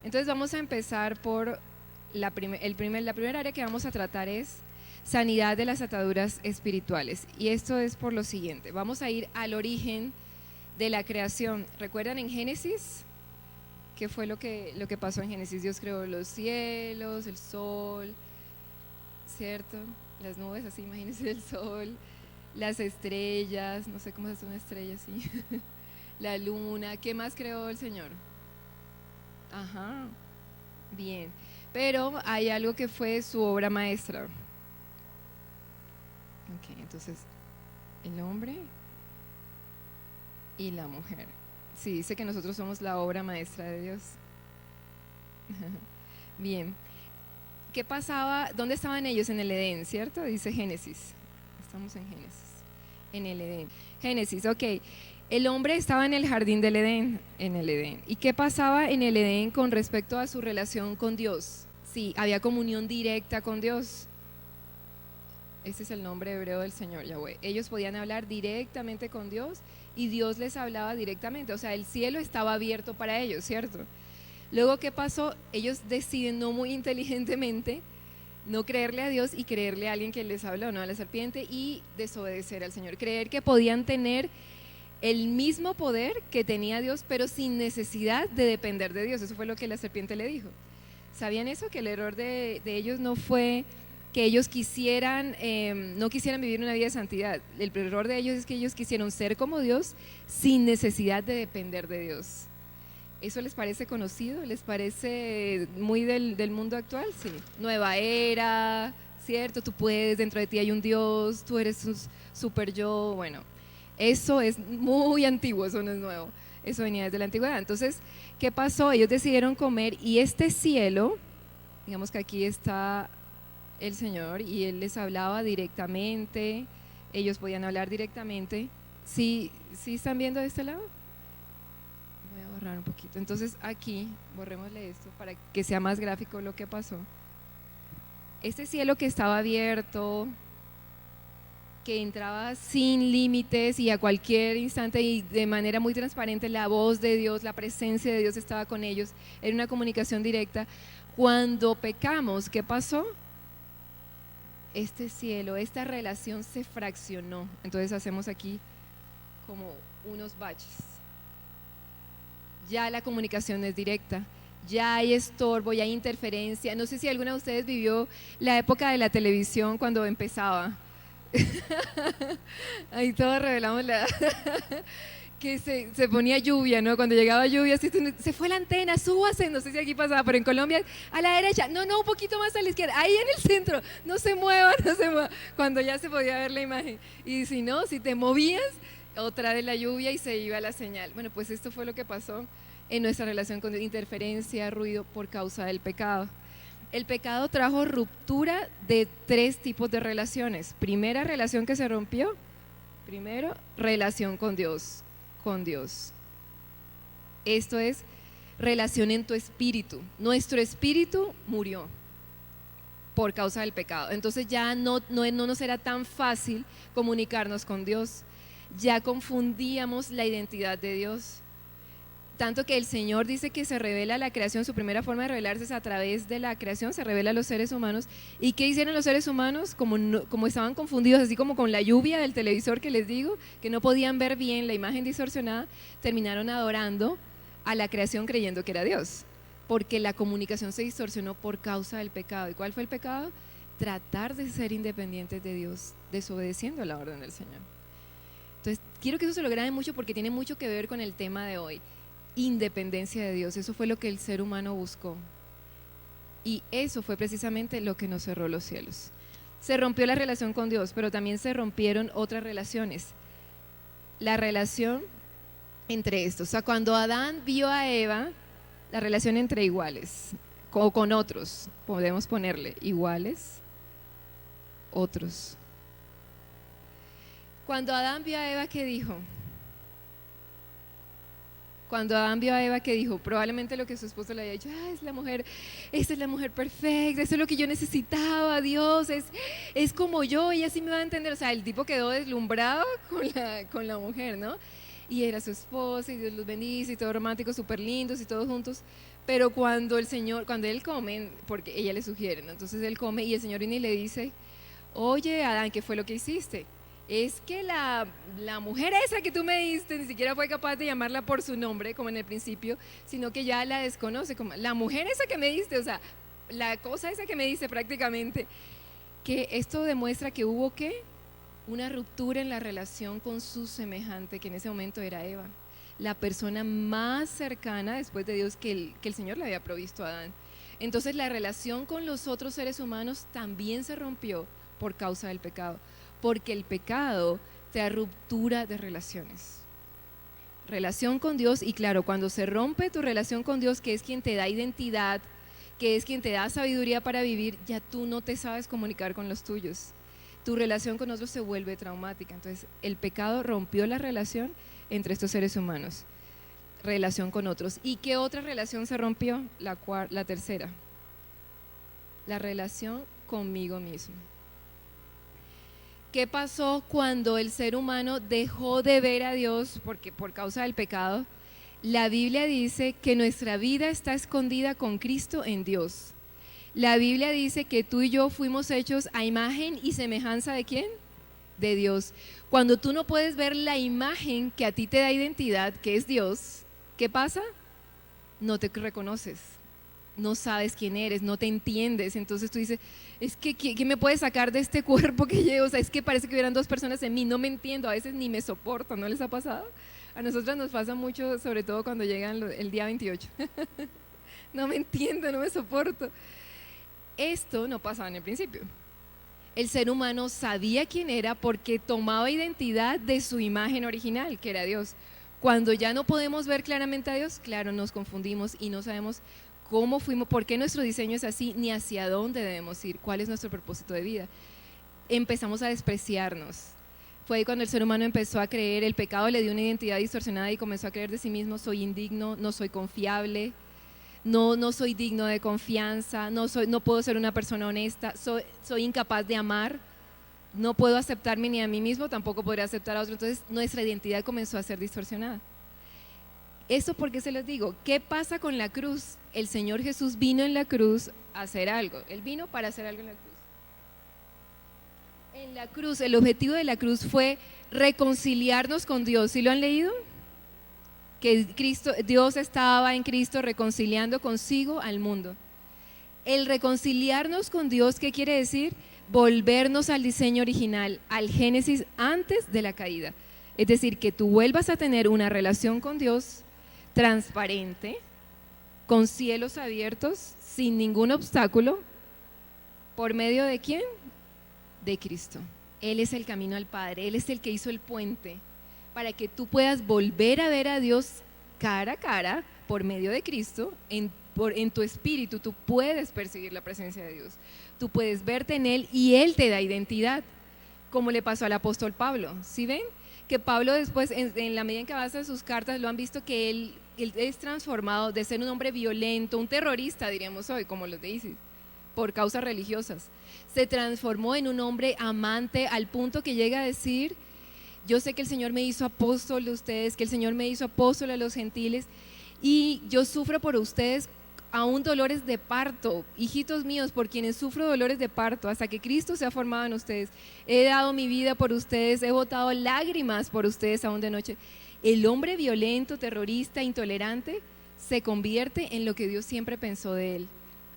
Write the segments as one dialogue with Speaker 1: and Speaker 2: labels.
Speaker 1: Entonces vamos a empezar por la primera área que vamos a tratar es sanidad de las ataduras espirituales. Y esto es por lo siguiente, vamos a ir al origen de la creación. ¿Recuerdan en Génesis? ¿Qué fue lo que pasó en Génesis? Dios creó los cielos, el sol, ¿cierto? Las nubes, así, imagínense el sol, las estrellas, no sé cómo es una estrella así, la luna. ¿Qué más creó el Señor? Ajá, bien. Pero hay algo que fue su obra maestra. Ok, entonces, el hombre y la mujer. Sí, dice que nosotros somos la obra maestra de Dios. Bien. ¿Qué pasaba? ¿Dónde estaban ellos? En el Edén, ¿cierto? Dice Génesis. Estamos en Génesis. En el Edén. Génesis, ok. El hombre estaba en el jardín del Edén, en el Edén. ¿Y qué pasaba en el Edén con respecto a su relación con Dios? Sí, había comunión directa con Dios. Ese es el nombre hebreo del Señor, Yahweh. Ellos podían hablar directamente con Dios y Dios les hablaba directamente. O sea, el cielo estaba abierto para ellos, ¿cierto? Luego, ¿qué pasó? Ellos deciden no muy inteligentemente no creerle a Dios y creerle a alguien que les habló, ¿no? A la serpiente, y desobedecer al Señor. Creer que podían tener el mismo poder que tenía Dios, pero sin necesidad de depender de Dios. Eso fue lo que la serpiente le dijo. ¿Sabían eso? Que el error de ellos no fue que ellos no quisieran vivir una vida de santidad. El error de ellos es que ellos quisieron ser como Dios sin necesidad de depender de Dios. ¿Eso les parece conocido? ¿Les parece muy del mundo actual? Sí. Nueva era, ¿cierto? Tú puedes, dentro de ti hay un Dios, tú eres un super yo. Bueno, eso es muy antiguo, eso no es nuevo. Eso venía desde la antigüedad. Entonces, ¿qué pasó? Ellos decidieron comer y este cielo, digamos que aquí está el Señor y Él les hablaba directamente, ellos podían hablar directamente. ¿Sí están viendo de este lado? Voy a borrar un poquito. Entonces aquí, borrémosle esto para que sea más gráfico lo que pasó. Este cielo que estaba abierto, que entraba sin límites y a cualquier instante y de manera muy transparente, la voz de Dios, la presencia de Dios estaba con ellos, era una comunicación directa. Cuando pecamos, ¿qué pasó? Este cielo, esta relación se fraccionó. Entonces hacemos aquí como unos baches. Ya la comunicación es directa, ya hay estorbo, ya hay interferencia. No sé si alguna de ustedes vivió la época de la televisión cuando empezaba. Ahí todos revelamos la que se ponía lluvia, ¿no? Cuando llegaba lluvia, se fue la antena, súbase, no sé si aquí pasaba, pero en Colombia, a la derecha, no, un poquito más a la izquierda, ahí en el centro, no se mueva, cuando ya se podía ver la imagen. Y si no, si te movías, otra de la lluvia y se iba la señal. Bueno, pues esto fue lo que pasó en nuestra relación con interferencia, ruido por causa del pecado. El pecado trajo ruptura de 3 tipos de relaciones. Primera relación que se rompió, primero, relación con Dios. Esto es relación en tu espíritu. Nuestro espíritu murió por causa del pecado. Entonces ya no nos era tan fácil comunicarnos con Dios. Ya confundíamos la identidad de Dios. Tanto que el Señor dice que se revela la creación, su primera forma de revelarse es a través de la creación, se revela a los seres humanos. ¿Y qué hicieron los seres humanos? Como estaban confundidos, así como con la lluvia del televisor que les digo, que no podían ver bien la imagen distorsionada, terminaron adorando a la creación creyendo que era Dios, porque la comunicación se distorsionó por causa del pecado. ¿Y cuál fue el pecado? Tratar de ser independientes de Dios, desobedeciendo la orden del Señor. Entonces, quiero que eso se lo grabe mucho porque tiene mucho que ver con el tema de hoy. Independencia de Dios, eso fue lo que el ser humano buscó y eso fue precisamente lo que nos cerró los cielos. Se rompió la relación con Dios, pero también se rompieron otras relaciones. La relación entre estos, o sea, cuando Adán vio a Eva, la relación entre iguales o con otros, podemos ponerle iguales, otros. Cuando Adán vio a Eva, ¿qué dijo? Cuando Adán vio a Eva, que dijo, probablemente lo que su esposo le había dicho, es la mujer, esta es la mujer perfecta, eso es lo que yo necesitaba, Dios, es como yo, ella sí me va a entender. O sea, el tipo quedó deslumbrado con la mujer, ¿no? Y era su esposa y Dios los bendice y todos románticos, súper lindos y todos juntos. Pero cuando él come, porque ella le sugiere, ¿no? Entonces él come y el Señor viene y le dice, oye, Adán, ¿qué fue lo que hiciste? Es que la mujer esa que tú me diste ni siquiera fue capaz de llamarla por su nombre, como en el principio, sino que ya la desconoce, como la mujer esa que me diste, o sea, la cosa esa que me diste prácticamente. Que esto demuestra que hubo, ¿qué? Una ruptura en la relación con su semejante, que en ese momento era Eva, la persona más cercana después de Dios que el Señor le había provisto a Adán. Entonces la relación con los otros seres humanos también se rompió por causa del pecado, porque el pecado trae ruptura de relaciones. Relación con Dios, y claro, cuando se rompe tu relación con Dios, que es quien te da identidad, que es quien te da sabiduría para vivir, ya tú no te sabes comunicar con los tuyos. Tu relación con otros se vuelve traumática. Entonces el pecado rompió la relación entre estos seres humanos, relación con otros. ¿Y qué otra relación se rompió? La tercera, la relación conmigo mismo. ¿Qué pasó cuando el ser humano dejó de ver a Dios porque por causa del pecado? La Biblia dice que nuestra vida está escondida con Cristo en Dios. La Biblia dice que tú y yo fuimos hechos a imagen y semejanza ¿de quién? De Dios. Cuando tú no puedes ver la imagen que a ti te da identidad, que es Dios, ¿qué pasa? No te reconoces, no sabes quién eres, no te entiendes. Entonces tú dices, es que ¿qué me puede sacar de este cuerpo que llevo? O sea, es que parece que hubieran dos personas en mí, no me entiendo, a veces ni me soporto. ¿No les ha pasado? A nosotras nos pasa mucho, sobre todo cuando llegan el día 28. No me entiendo, no me soporto. Esto no pasaba en el principio. El ser humano sabía quién era porque tomaba identidad de su imagen original, que era Dios. Cuando ya no podemos ver claramente a Dios, claro, nos confundimos y no sabemos cómo fuimos, por qué nuestro diseño es así, ni hacia dónde debemos ir, cuál es nuestro propósito de vida. Empezamos a despreciarnos. Fue ahí cuando el ser humano empezó a creer, el pecado le dio una identidad distorsionada y comenzó a creer de sí mismo, soy indigno, no soy confiable, no soy digno de confianza, no puedo ser una persona honesta, soy incapaz de amar, no puedo aceptarme ni a mí mismo, tampoco podré aceptar a otro. Entonces nuestra identidad comenzó a ser distorsionada. ¿Esto por qué se los digo? ¿Qué pasa con la cruz? El Señor Jesús vino en la cruz a hacer algo, Él vino para hacer algo en la cruz. En la cruz, el objetivo de la cruz fue reconciliarnos con Dios. ¿Sí lo han leído? Que Dios estaba en Cristo reconciliando consigo al mundo. El reconciliarnos con Dios, ¿qué quiere decir? Volvernos al diseño original, al Génesis antes de la caída. Es decir, que tú vuelvas a tener una relación con Dios transparente, con cielos abiertos, sin ningún obstáculo. ¿Por medio de quién? De Cristo. Él es el camino al Padre, Él es el que hizo el puente para que tú puedas volver a ver a Dios cara a cara por medio de Cristo. En tu espíritu tú puedes percibir la presencia de Dios, tú puedes verte en Él y Él te da identidad, como le pasó al apóstol Pablo. ¿Sí ven? Que Pablo después, en la medida en que avanza sus cartas, lo han visto que él es transformado de ser un hombre violento, un terrorista diríamos hoy, como los de ISIS, por causas religiosas, se transformó en un hombre amante al punto que llega a decir, yo sé que el Señor me hizo apóstol de ustedes, que el Señor me hizo apóstol a los gentiles y yo sufro por ustedes aún dolores de parto, hijitos míos, por quienes sufro dolores de parto, hasta que Cristo se ha formado en ustedes. He dado mi vida por ustedes, he botado lágrimas por ustedes aún de noche. El hombre violento, terrorista, intolerante, se convierte en lo que Dios siempre pensó de él.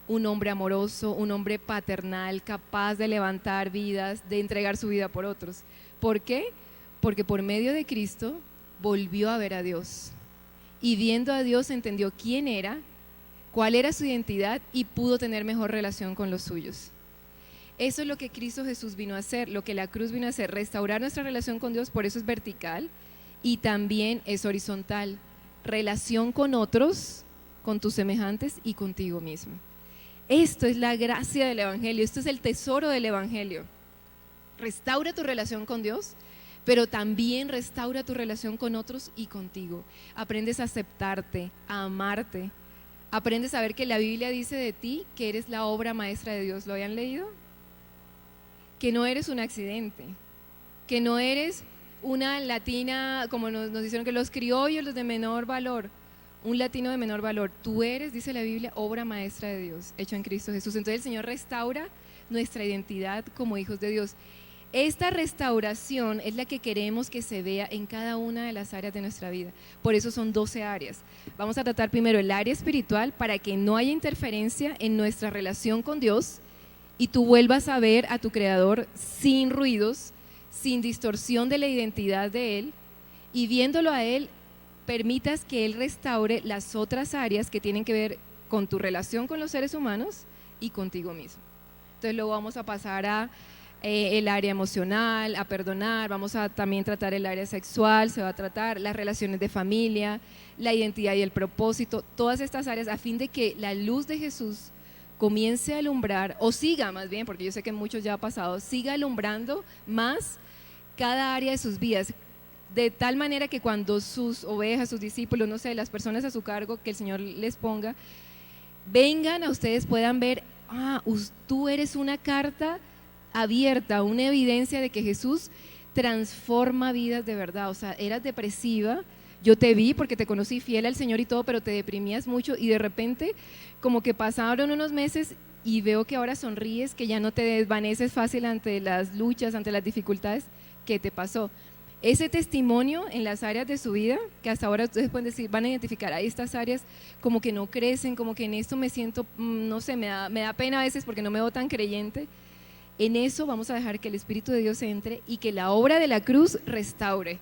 Speaker 1: Un hombre amoroso, un hombre paternal, capaz de levantar vidas, de entregar su vida por otros. ¿Por qué? Porque por medio de Cristo volvió a ver a Dios y viendo a Dios entendió quién era, cuál era su identidad y pudo tener mejor relación con los suyos. Eso es lo que Cristo Jesús vino a hacer, lo que la cruz vino a hacer, restaurar nuestra relación con Dios. Por eso es vertical y también es horizontal, relación con otros, con tus semejantes y contigo mismo. Esto es la gracia del Evangelio, esto es el tesoro del Evangelio. Restaura tu relación con Dios, pero también restaura tu relación con otros y contigo. Aprendes a aceptarte, a amarte. Aprendes a ver que la Biblia dice de ti que eres la obra maestra de Dios. ¿Lo habían leído? Que no eres un accidente, que no eres una latina, como nos dijeron que los criollos, los de menor valor. un latino de menor valor. Tú eres, dice la Biblia, obra maestra de Dios, hecho en Cristo Jesús. Entonces el Señor restaura nuestra identidad como hijos de Dios. Esta restauración es la que queremos que se vea en cada una de las áreas de nuestra vida. Por eso son 12 áreas. Vamos a tratar primero el área espiritual para que no haya interferencia en nuestra relación con Dios y tú vuelvas a ver a tu Creador sin ruidos, sin distorsión de la identidad de Él, y viéndolo a Él, permitas que Él restaure las otras áreas que tienen que ver con tu relación con los seres humanos y contigo mismo. Entonces luego vamos a pasar a el área emocional, a perdonar, vamos a también tratar el área sexual, se va a tratar las relaciones de familia, la identidad y el propósito, todas estas áreas a fin de que la luz de Jesús comience a alumbrar, o siga más bien, porque yo sé que muchos ya ha pasado, siga alumbrando más cada área de sus vidas, de tal manera que cuando sus ovejas, sus discípulos, no sé, las personas a su cargo que el Señor les ponga, vengan a ustedes, puedan ver, tú eres una carta abierta, una evidencia de que Jesús transforma vidas de verdad. O sea, eras depresiva, yo te vi porque te conocí fiel al Señor y todo, pero te deprimías mucho y de repente como que pasaron unos meses y veo que ahora sonríes, que ya no te desvaneces fácil ante las luchas, ante las dificultades. ¿Qué te pasó? Ese testimonio en las áreas de su vida, que hasta ahora ustedes pueden decir, van a identificar, hay estas áreas como que no crecen, como que en esto me siento, no sé, me da pena a veces porque no me veo tan creyente. En eso vamos a dejar que el Espíritu de Dios entre y que la obra de la cruz restaure.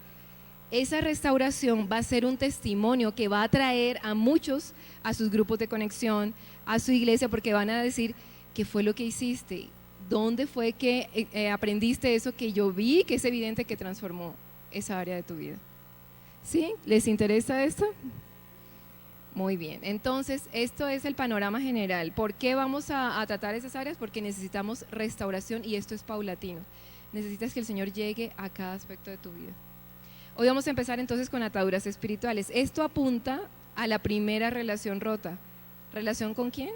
Speaker 1: Esa restauración va a ser un testimonio que va a atraer a muchos a sus grupos de conexión, a su iglesia, porque van a decir, ¿qué fue lo que hiciste? ¿Dónde fue que aprendiste eso que yo vi, que es evidente que transformó esa área de tu vida? ¿Sí? ¿Les interesa esto? Muy bien, entonces esto es el panorama general. ¿Por qué vamos a tratar esas áreas? Porque necesitamos restauración y esto es paulatino. Necesitas que el Señor llegue a cada aspecto de tu vida. Hoy vamos a empezar entonces con ataduras espirituales. Esto apunta a la primera relación rota. ¿Relación con quién?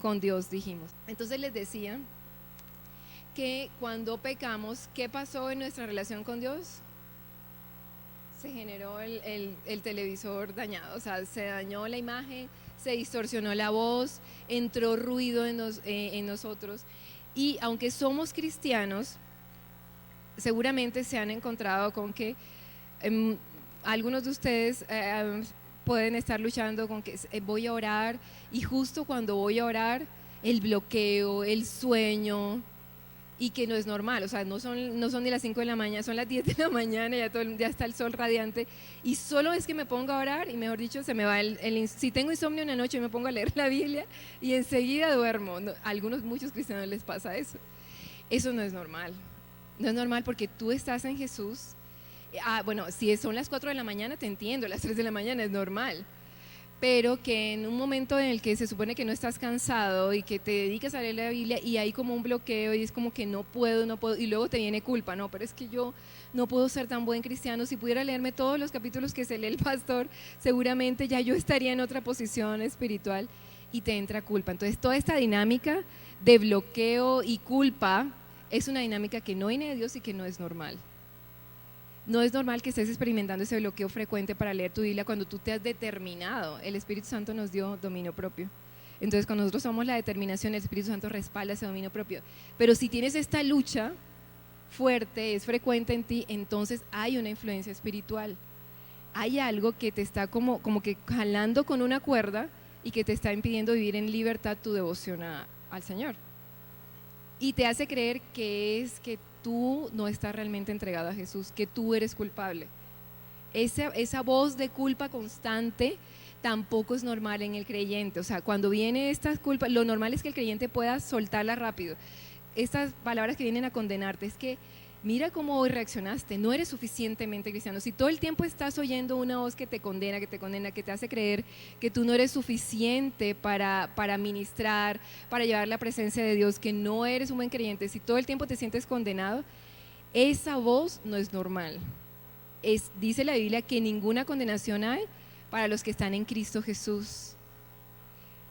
Speaker 1: Con Dios, dijimos. Entonces les decía que cuando pecamos, ¿qué pasó en nuestra relación con Dios? Se generó el televisor dañado, o sea, se dañó la imagen, se distorsionó la voz, entró ruido en nosotros. Y aunque somos cristianos, seguramente se han encontrado con que algunos de ustedes pueden estar luchando con que voy a orar y justo cuando voy a orar, el bloqueo, el sueño, y que no es normal, o sea, no son ni las 5 de la mañana, son las 10 de la mañana, ya está el sol radiante, y solo es que me pongo a orar, y mejor dicho, se me va si tengo insomnio una noche, me pongo a leer la Biblia, y enseguida duermo. Muchos cristianos les pasa eso. Eso no es normal, no es normal porque tú estás en Jesús. Bueno, si son las 4 de la mañana, te entiendo, las 3 de la mañana es normal, pero que en un momento en el que se supone que no estás cansado y que te dedicas a leer la Biblia y hay como un bloqueo y es como que no puedo, y luego te viene culpa, no, pero es que yo no puedo ser tan buen cristiano, si pudiera leerme todos los capítulos que se lee el pastor, seguramente ya yo estaría en otra posición espiritual, y te entra culpa. Entonces toda esta dinámica de bloqueo y culpa es una dinámica que no viene de Dios y que no es normal. No es normal que estés experimentando ese bloqueo frecuente para leer tu Biblia cuando tú te has determinado. El Espíritu Santo nos dio dominio propio. Entonces, cuando nosotros somos la determinación, el Espíritu Santo respalda ese dominio propio. Pero si tienes esta lucha fuerte, es frecuente en ti, entonces hay una influencia espiritual. Hay algo que te está como que jalando con una cuerda y que te está impidiendo vivir en libertad tu devoción al Señor. Y te hace creer que es que tú no estás realmente entregado a Jesús, que tú eres culpable. Esa voz de culpa constante tampoco es normal en el creyente. O sea, cuando viene estas culpas, lo normal es que el creyente pueda soltarla rápido. Estas palabras que vienen a condenarte es que mira cómo hoy reaccionaste, no eres suficientemente cristiano. Si todo el tiempo estás oyendo una voz que te condena, que te hace creer que tú no eres suficiente para ministrar, para llevar la presencia de Dios, que no eres un buen creyente, si todo el tiempo te sientes condenado, esa voz no es normal. Dice la Biblia que ninguna condenación hay para los que están en Cristo Jesús.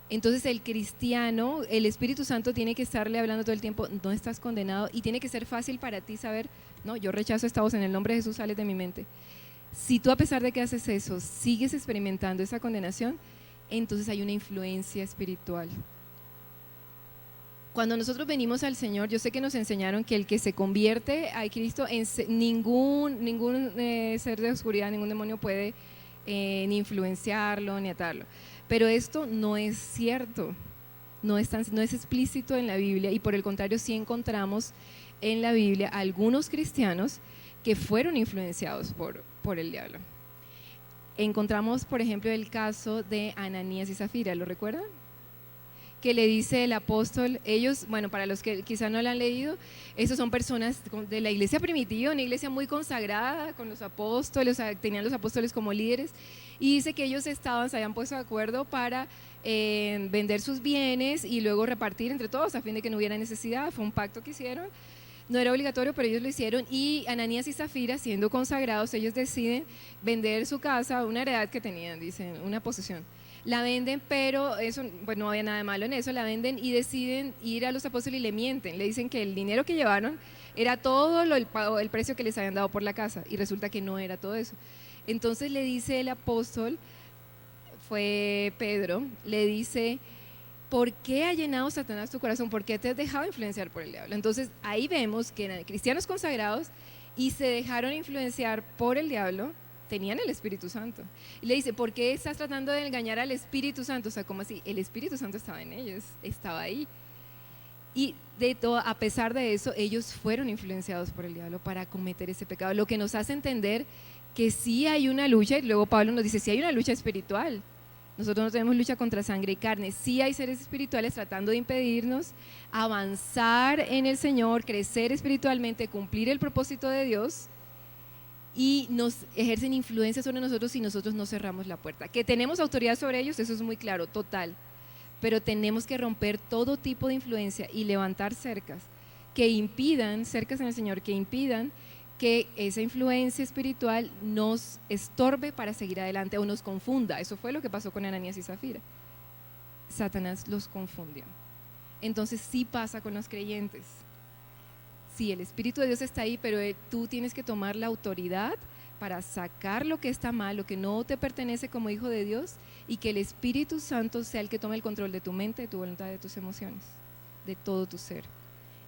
Speaker 1: Entonces el cristiano, el Espíritu Santo tiene que estarle hablando todo el tiempo, no estás condenado, y tiene que ser fácil para ti saber, no, yo rechazo esta voz, en el nombre de Jesús sales de mi mente. Si tú, a pesar de que haces eso, sigues experimentando esa condenación, entonces hay una influencia espiritual. Cuando nosotros venimos al Señor, yo sé que nos enseñaron que el que se convierte a Cristo, ningún ser de oscuridad, ningún demonio puede ni influenciarlo ni atarlo. Pero esto no es cierto, no es explícito en la Biblia, y por el contrario sí encontramos en la Biblia algunos cristianos que fueron influenciados por el diablo. Encontramos, por ejemplo, el caso de Ananías y Zafira, ¿lo recuerdan? Que le dice el apóstol, ellos, bueno, para los que quizá no lo han leído, esos son personas de la iglesia primitiva, una iglesia muy consagrada con los apóstoles, o sea, tenían los apóstoles como líderes, y dice que ellos se habían puesto de acuerdo para vender sus bienes y luego repartir entre todos a fin de que no hubiera necesidad. Fue un pacto que hicieron, no era obligatorio, pero ellos lo hicieron, y Ananías y Zafira, siendo consagrados, ellos deciden vender su casa, una heredad que tenían, dicen, una posesión. La venden, pero eso, pues no había nada de malo en eso, la venden y deciden ir a los apóstoles y le mienten, le dicen que el dinero que llevaron era todo el precio que les habían dado por la casa, y resulta que no era todo eso. Entonces le dice el apóstol, fue Pedro, le dice: ¿por qué ha llenado Satanás tu corazón? ¿Por qué te has dejado influenciar por el diablo? Entonces ahí vemos que eran cristianos consagrados y se dejaron influenciar por el diablo, tenían el Espíritu Santo. Y le dice: ¿por qué estás tratando de engañar al Espíritu Santo? O sea, ¿cómo así? El Espíritu Santo estaba en ellos, estaba ahí. Y a pesar de eso, ellos fueron influenciados por el diablo para cometer ese pecado, lo que nos hace entender que sí hay una lucha, y luego Pablo nos dice: sí hay una lucha espiritual. Nosotros no tenemos lucha contra sangre y carne, sí hay seres espirituales tratando de impedirnos avanzar en el Señor, crecer espiritualmente, cumplir el propósito de Dios, y nos ejercen influencia sobre nosotros si nosotros no cerramos la puerta. Que tenemos autoridad sobre ellos, eso es muy claro, total, pero tenemos que romper todo tipo de influencia y levantar cercas que impidan, cercas en el Señor, que impidan que esa influencia espiritual nos estorbe para seguir adelante o nos confunda. Eso fue lo que pasó con Ananías y Zafira. Satanás los confundió. Entonces sí pasa con los creyentes. Sí, el Espíritu de Dios está ahí, pero tú tienes que tomar la autoridad para sacar lo que está mal, lo que no te pertenece como hijo de Dios, y que el Espíritu Santo sea el que tome el control de tu mente, de tu voluntad, de tus emociones, de todo tu ser.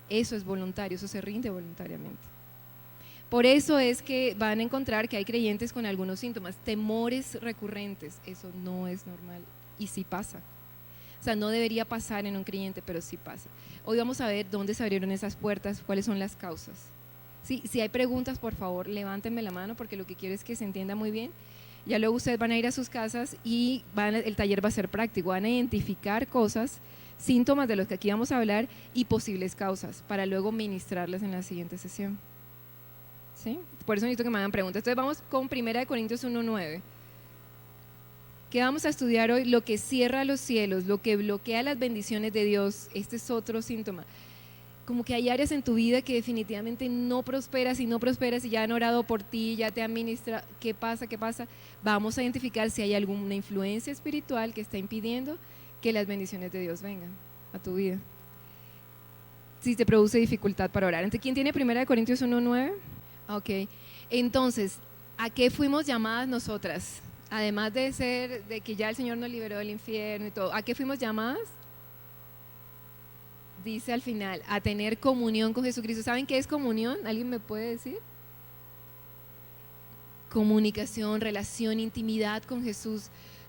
Speaker 1: Eso es voluntario, eso se rinde voluntariamente. Por eso es que van a encontrar que hay creyentes con algunos síntomas, temores recurrentes. Eso no es normal y sí pasa. O sea, no debería pasar en un creyente, pero sí pasa. Hoy vamos a ver dónde se abrieron esas puertas, cuáles son las causas. Sí, si hay preguntas, por favor, levántenme la mano, porque lo que quiero es que se entienda muy bien. Ya luego ustedes van a ir a sus casas y el taller va a ser práctico, van a identificar cosas, síntomas de los que aquí vamos a hablar y posibles causas, para luego ministrarlas en la siguiente sesión. ¿Sí? Por eso necesito que me hagan preguntas. Entonces vamos con 1 Corintios 1:9. ¿Qué vamos a estudiar hoy? Lo que cierra los cielos, lo que bloquea las bendiciones de Dios. Este es otro síntoma. Como que hay áreas en tu vida que definitivamente no prosperas y ya han orado por ti, ya te han ministrado. ¿Qué pasa? ¿Qué pasa? Vamos a identificar si hay alguna influencia espiritual que está impidiendo que las bendiciones de Dios vengan a tu vida. Si te produce dificultad para orar. Entonces, ¿quién tiene 1 Corintios 1:9? Ok, entonces, ¿a qué fuimos llamadas nosotras? Además de que ya el Señor nos liberó del infierno y todo, ¿a qué fuimos llamadas? Dice al final, a tener comunión con Jesucristo. ¿Saben qué es comunión? ¿Alguien me puede decir? Comunicación, relación, intimidad con Jesús.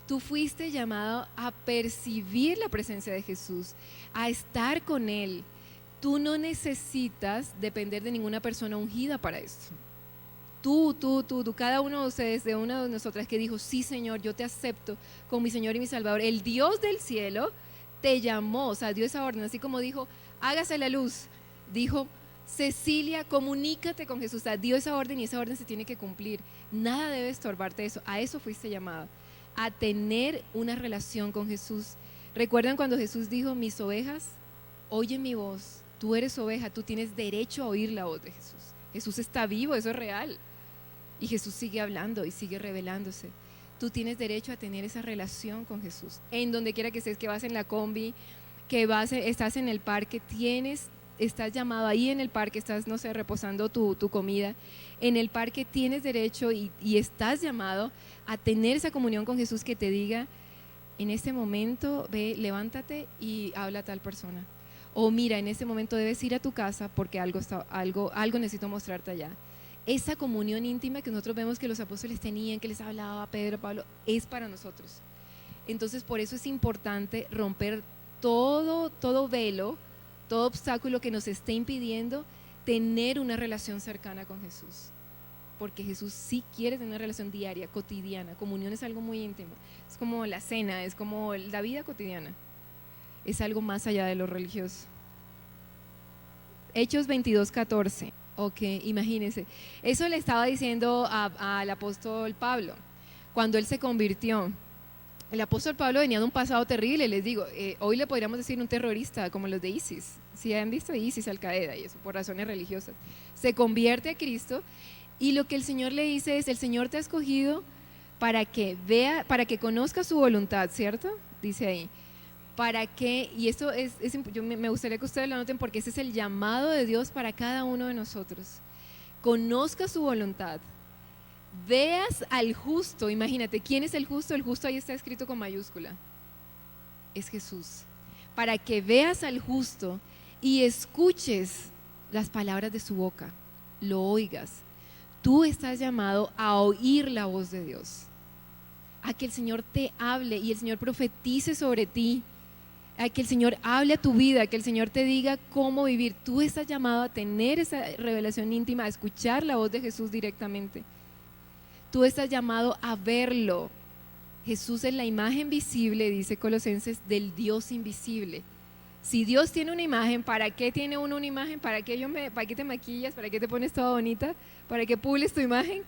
Speaker 1: Tú fuiste llamado a percibir la presencia de Jesús, a estar con Él. Tú no necesitas depender de ninguna persona ungida para esto. Tú, cada uno de ustedes, de una de nosotras que dijo: sí, Señor, yo te acepto como mi Señor y mi Salvador. El Dios del cielo te llamó, o sea, dio esa orden, así como dijo: hágase la luz. Dijo: Cecilia, comunícate con Jesús. O sea, dio esa orden y esa orden se tiene que cumplir. Nada debe estorbarte eso. A eso fuiste llamada, a tener una relación con Jesús. ¿Recuerdan cuando Jesús dijo: mis ovejas oyen mi voz? Tú eres oveja, tú tienes derecho a oír la voz de Jesús. Jesús está vivo, eso es real. Y Jesús sigue hablando y sigue revelándose. Tú tienes derecho a tener esa relación con Jesús. En donde quiera que estés, que vas en la combi, que estás en el parque, tienes estás llamado ahí en el parque, estás, no sé, reposando tu comida, en el parque tienes derecho y estás llamado a tener esa comunión con Jesús que te diga, en este momento, ve, levántate y habla a tal persona. O mira, en este momento debes ir a tu casa porque algo necesito mostrarte allá. Esa comunión íntima que nosotros vemos que los apóstoles tenían, que les hablaba a Pedro, Pablo, es para nosotros. Entonces, por eso es importante romper todo velo, todo obstáculo que nos esté impidiendo tener una relación cercana con Jesús. Porque Jesús sí quiere tener una relación diaria, cotidiana. Comunión es algo muy íntimo. Es como la cena, es como la vida cotidiana. Es algo más allá de lo religioso. Hechos 22:14. Ok, imagínense. Eso le estaba diciendo al apóstol Pablo cuando él se convirtió. El apóstol Pablo venía de un pasado terrible, les digo, hoy le podríamos decir un terrorista como los de ISIS. Si han visto ISIS, Al-Qaeda y eso, por razones religiosas. Se convierte a Cristo y lo que el Señor le dice es, el Señor te ha escogido para que vea, para que conozca su voluntad, ¿cierto? Dice ahí. Para que, y esto me gustaría que ustedes lo anoten porque ese es el llamado de Dios para cada uno de nosotros. Conozca su voluntad. Veas al justo, imagínate, ¿quién es el justo? El justo ahí está escrito con mayúscula. Es Jesús. Para que veas al justo y escuches las palabras de su boca, lo oigas. Tú estás llamado a oír la voz de Dios, a que el Señor te hable y el Señor profetice sobre ti, a que el Señor hable a tu vida, que el Señor te diga cómo vivir. Tú estás llamado a tener esa revelación íntima, a escuchar la voz de Jesús directamente. Tú estás llamado a verlo. Jesús es la imagen visible, dice Colosenses, del Dios invisible. Si Dios tiene una imagen, ¿para qué tiene uno una imagen? ¿Para qué te maquillas? ¿Para qué te pones toda bonita? ¿Para qué pules tu imagen?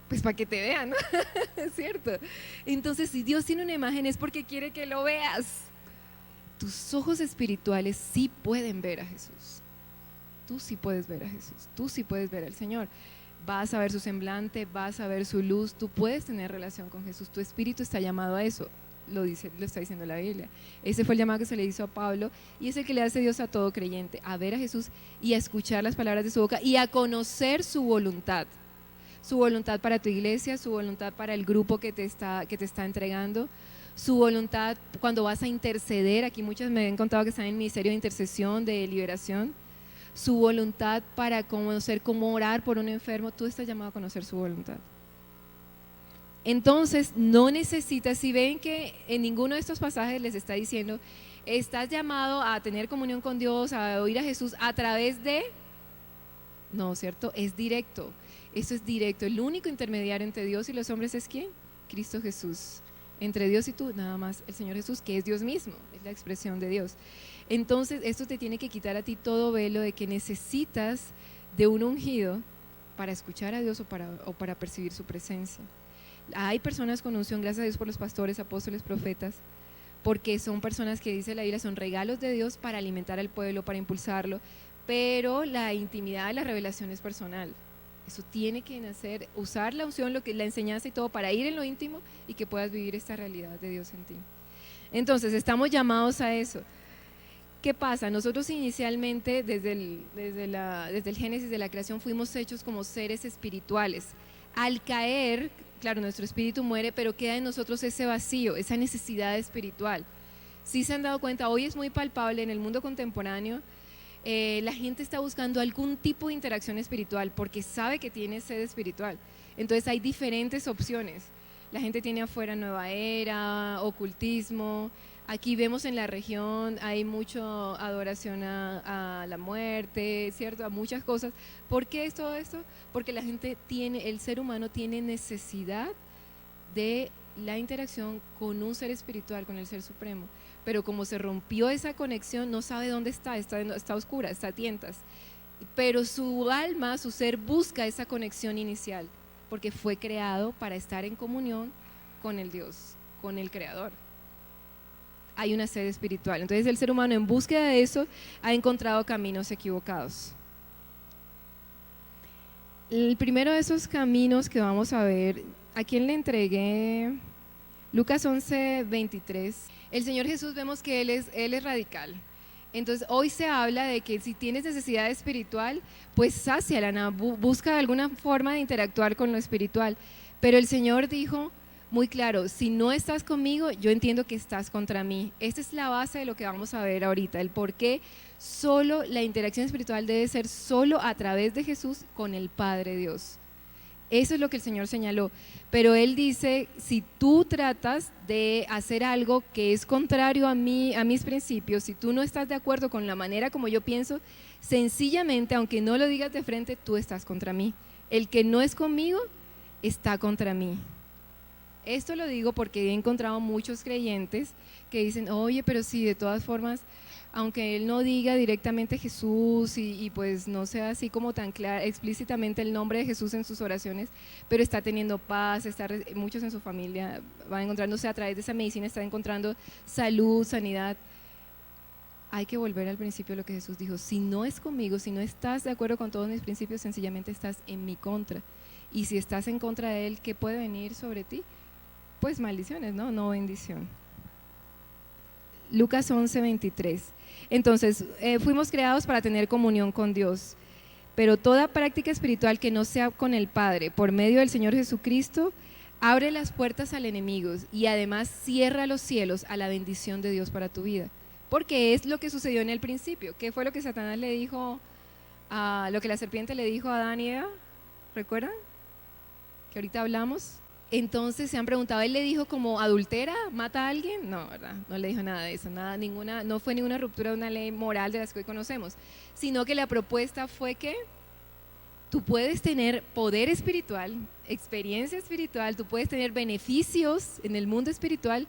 Speaker 1: Pues para que te vean, ¿no? ¿Es cierto? Entonces, si Dios tiene una imagen es porque quiere que lo veas. Tus ojos espirituales sí pueden ver a Jesús. Tú sí puedes ver a Jesús. Tú sí puedes ver al Señor. Vas a ver su semblante, vas a ver su luz, tú puedes tener relación con Jesús, tu espíritu está llamado a eso, lo está diciendo la Biblia. Ese fue el llamado que se le hizo a Pablo y es el que le hace Dios a todo creyente, a ver a Jesús y a escuchar las palabras de su boca y a conocer su voluntad para tu iglesia, su voluntad para el grupo que te está entregando, su voluntad cuando vas a interceder. Aquí muchas me han contado que están en el ministerio de intercesión, de liberación. Su voluntad para conocer cómo orar por un enfermo. Tú estás llamado a conocer su voluntad. Entonces no necesitas, si ven que en ninguno de estos pasajes les está diciendo estás llamado a tener comunión con Dios, a oír a Jesús a través de, no, ¿cierto? Es directo, eso es directo. El único intermediario entre Dios y los hombres es ¿quién? Cristo Jesús. Entre Dios y tú, nada más el Señor Jesús, que es Dios mismo, es la expresión de Dios. Entonces esto te tiene que quitar a ti todo velo de que necesitas de un ungido para escuchar a Dios o para percibir su presencia. Hay personas con unción, gracias a Dios por los pastores, apóstoles, profetas, porque son personas que dice la Biblia, son regalos de Dios para alimentar al pueblo, para impulsarlo, pero la intimidad, la revelación es personal. Eso tiene que nacer, usar la unción, la enseñanza y todo para ir en lo íntimo y que puedas vivir esta realidad de Dios en ti. Entonces estamos llamados a eso. ¿Qué pasa? Nosotros inicialmente desde el génesis de la creación fuimos hechos como seres espirituales. Al caer, claro, nuestro espíritu muere, pero queda en nosotros ese vacío, esa necesidad espiritual. Si se han dado cuenta, hoy es muy palpable en el mundo contemporáneo, la gente está buscando algún tipo de interacción espiritual porque sabe que tiene sed espiritual. Entonces hay diferentes opciones. La gente tiene afuera Nueva Era, ocultismo. Aquí vemos en la región hay mucho adoración a la muerte, ¿cierto? A muchas cosas. ¿Por qué es todo esto? Porque la gente el ser humano tiene necesidad de la interacción con un ser espiritual, con el ser supremo. Pero como se rompió esa conexión, no sabe dónde está oscura, está a tientas. Pero su alma, su ser busca esa conexión inicial, porque fue creado para estar en comunión con el Dios, con el Creador. Hay una sed espiritual. Entonces el ser humano en búsqueda de eso ha encontrado caminos equivocados. El primero de esos caminos que vamos a ver, ¿a quién le entregué? Lucas 11:23. El Señor Jesús vemos que Él es radical. Entonces hoy se habla de que si tienes necesidad espiritual, pues sáciala, busca alguna forma de interactuar con lo espiritual. Pero el Señor dijo muy claro, si no estás conmigo, yo entiendo que estás contra mí. Esta es la base de lo que vamos a ver ahorita, el por qué solo la interacción espiritual debe ser solo a través de Jesús con el Padre Dios. Eso es lo que el Señor señaló. Pero Él dice, si tú tratas de hacer algo que es contrario a mí, a mis principios, si tú no estás de acuerdo con la manera como yo pienso, sencillamente, aunque no lo digas de frente, tú estás contra mí. El que no es conmigo, está contra mí. Esto lo digo porque he encontrado muchos creyentes que dicen, oye, pero sí, de todas formas, aunque él no diga directamente Jesús y pues no sea así como tan claro, explícitamente el nombre de Jesús en sus oraciones, pero está teniendo paz, muchos en su familia van encontrándose a través de esa medicina, están encontrando salud, sanidad. Hay que volver al principio de lo que Jesús dijo, si no es conmigo, si no estás de acuerdo con todos mis principios, sencillamente estás en mi contra. Y si estás en contra de él, ¿qué puede venir sobre ti? Pues maldiciones, ¿no? No bendición. Lucas 11:23. Entonces, fuimos creados para tener comunión con Dios, pero toda práctica espiritual que no sea con el Padre, por medio del Señor Jesucristo, abre las puertas al enemigo y además cierra los cielos a la bendición de Dios para tu vida. Porque es lo que sucedió en el principio. ¿Qué fue lo que Satanás le dijo, lo que la serpiente le dijo a Adán y Eva? ¿Recuerdan? Que ahorita hablamos. Entonces se han preguntado, ¿él le dijo como adultera, mata a alguien? No, ¿verdad? No le dijo nada de eso, no fue ninguna ruptura de una ley moral de las que hoy conocemos, sino que la propuesta fue que tú puedes tener poder espiritual, experiencia espiritual, tú puedes tener beneficios en el mundo espiritual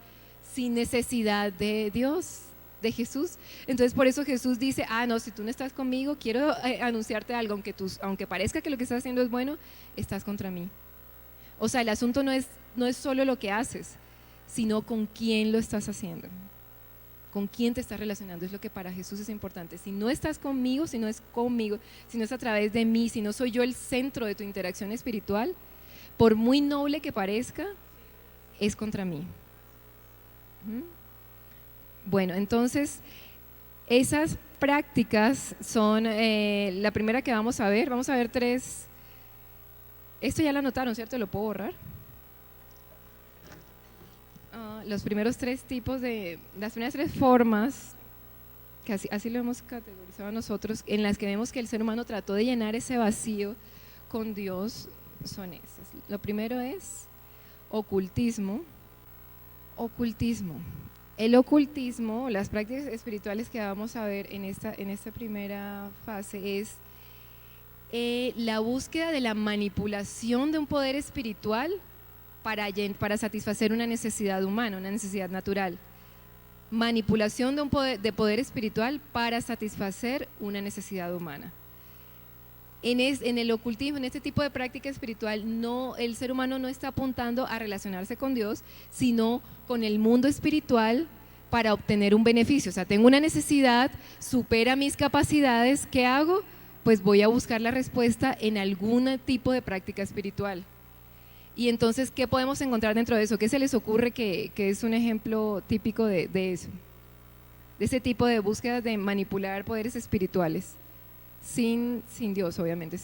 Speaker 1: sin necesidad de Dios, de Jesús. Entonces por eso Jesús dice, no, si tú no estás conmigo, quiero anunciarte algo, aunque parezca que lo que estás haciendo es bueno, estás contra mí. O sea, el asunto no es solo lo que haces, sino con quién lo estás haciendo, con quién te estás relacionando, es lo que para Jesús es importante. Si no estás conmigo, si no es conmigo, si no es a través de mí, si no soy yo el centro de tu interacción espiritual, por muy noble que parezca, es contra mí. Bueno, entonces, esas prácticas son, la primera que vamos a ver 3. Esto ya lo anotaron, ¿cierto? ¿Lo puedo borrar? Los primeros 3 tipos las primeras 3 formas, que así lo hemos categorizado nosotros, en las que vemos que el ser humano trató de llenar ese vacío con Dios, son esas. Lo primero es ocultismo. El ocultismo, las prácticas espirituales que vamos a ver en esta primera fase es la búsqueda de la manipulación de un poder espiritual para satisfacer una necesidad humana, una necesidad natural. Manipulación de poder espiritual para satisfacer una necesidad humana. En el ocultismo, en este tipo de práctica espiritual, el ser humano no está apuntando a relacionarse con Dios, sino con el mundo espiritual para obtener un beneficio. O sea, tengo una necesidad, supera mis capacidades, ¿qué hago? Pues voy a buscar la respuesta en algún tipo de práctica espiritual. Y entonces, ¿qué podemos encontrar dentro de eso? ¿Qué se les ocurre que es un ejemplo típico de eso? De ese tipo de búsquedas de manipular poderes espirituales. Sin Dios, obviamente.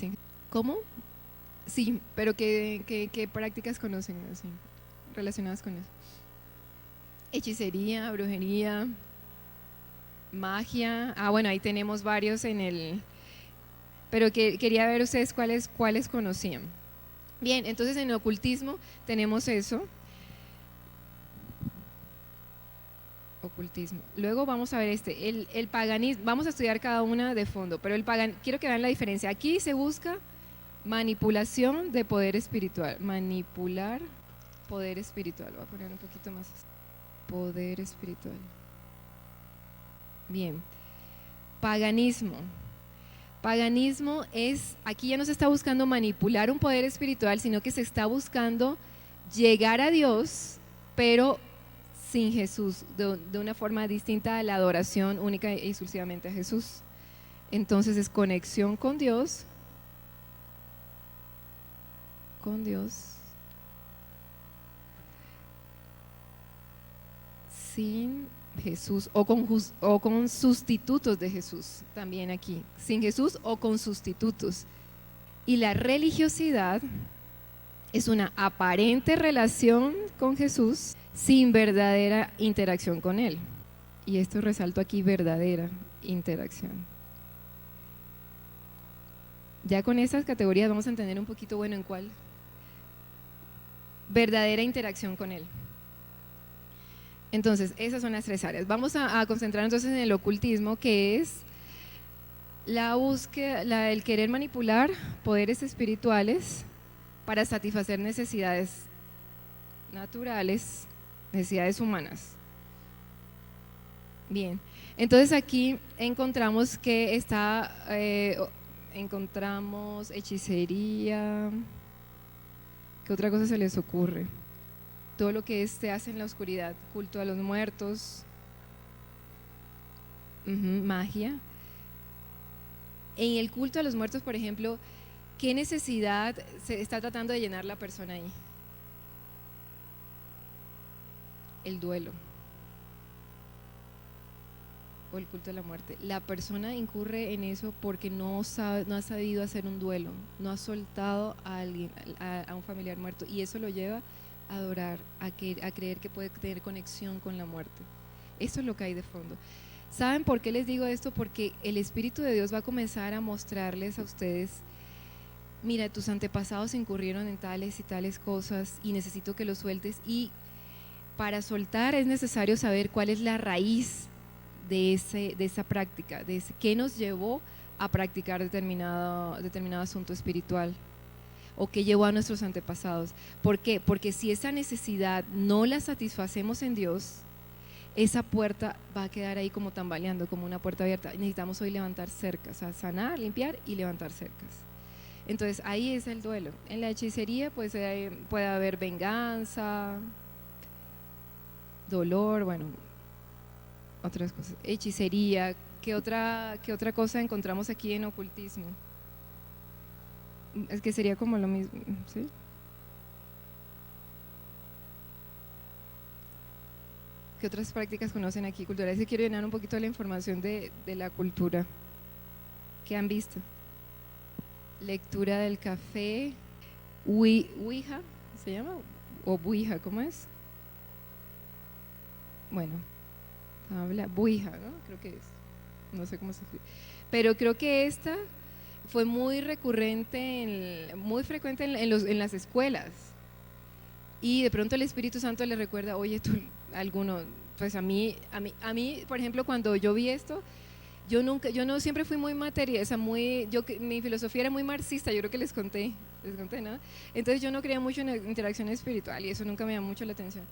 Speaker 1: ¿Cómo? Sí, pero ¿qué prácticas conocen así, relacionadas con eso? Hechicería, brujería, magia. Bueno, ahí tenemos varios pero quería ver ustedes cuáles conocían. Bien, entonces en el ocultismo tenemos eso. Ocultismo. Luego vamos a ver el paganismo. Vamos a estudiar cada una de fondo, pero quiero que vean la diferencia. Aquí se busca manipulación de poder espiritual. Manipular poder espiritual. Voy a poner un poquito más. Poder espiritual. Bien. Paganismo. Paganismo aquí ya no se está buscando manipular un poder espiritual, sino que se está buscando llegar a Dios, pero sin Jesús, de una forma distinta a la adoración única y exclusivamente a Jesús. Entonces es conexión con Dios, sin Jesús o con sustitutos de Jesús, también aquí, sin Jesús o con sustitutos. Y la religiosidad es una aparente relación con Jesús sin verdadera interacción con Él. Y esto resalto aquí, verdadera interacción. Ya con estas categorías vamos a entender un poquito, bueno, en cuál. Verdadera interacción con Él. Entonces, esas son las tres áreas. Vamos a concentrar entonces en el ocultismo, que es la búsqueda, el querer manipular poderes espirituales para satisfacer necesidades naturales, necesidades humanas. Bien, entonces aquí encontramos que encontramos hechicería. ¿Qué otra cosa se les ocurre? Todo lo que se hace en la oscuridad, culto a los muertos, magia. En el culto a los muertos, por ejemplo, ¿qué necesidad se está tratando de llenar la persona ahí? El duelo o el culto a la muerte. La persona incurre en eso porque no ha sabido hacer un duelo, no ha soltado a alguien, a un familiar muerto, y eso lo lleva a adorar, a creer que puede tener conexión con la muerte. Eso es lo que hay de fondo. ¿Saben por qué les digo esto? Porque el Espíritu de Dios va a comenzar a mostrarles a ustedes: mira, tus antepasados incurrieron en tales y tales cosas y necesito que lo sueltes. Y para soltar es necesario saber cuál es la raíz de esa práctica, qué nos llevó a practicar determinado asunto espiritual, o qué llevó a nuestros antepasados. ¿Por qué? Porque si esa necesidad no la satisfacemos en Dios, esa puerta va a quedar ahí como tambaleando, como una puerta abierta. Necesitamos hoy levantar cercas, o sea, sanar, limpiar y levantar cercas. Entonces ahí es el duelo. En la hechicería pues puede haber venganza, dolor, bueno, otras cosas. Hechicería. ¿Qué otra cosa encontramos aquí en ocultismo? Es que sería como lo mismo, ¿sí? ¿Qué otras prácticas conocen aquí culturales? Quiero llenar un poquito la información de la cultura. ¿Qué han visto? Lectura del café, Ouija, ¿se llama? O Ouija, ¿cómo es? Bueno, habla Ouija, ¿no? Creo que es. No sé cómo se escribe. Pero creo que esta fue muy recurrente, muy frecuente en las escuelas. Y de pronto el Espíritu Santo le recuerda: oye, tú, pues a mí, por ejemplo, cuando yo vi esto, yo no siempre fui muy materialista, mi filosofía era muy marxista, yo creo que les conté, ¿no? Entonces yo no creía mucho en interacción espiritual y eso nunca me llamó mucho la atención.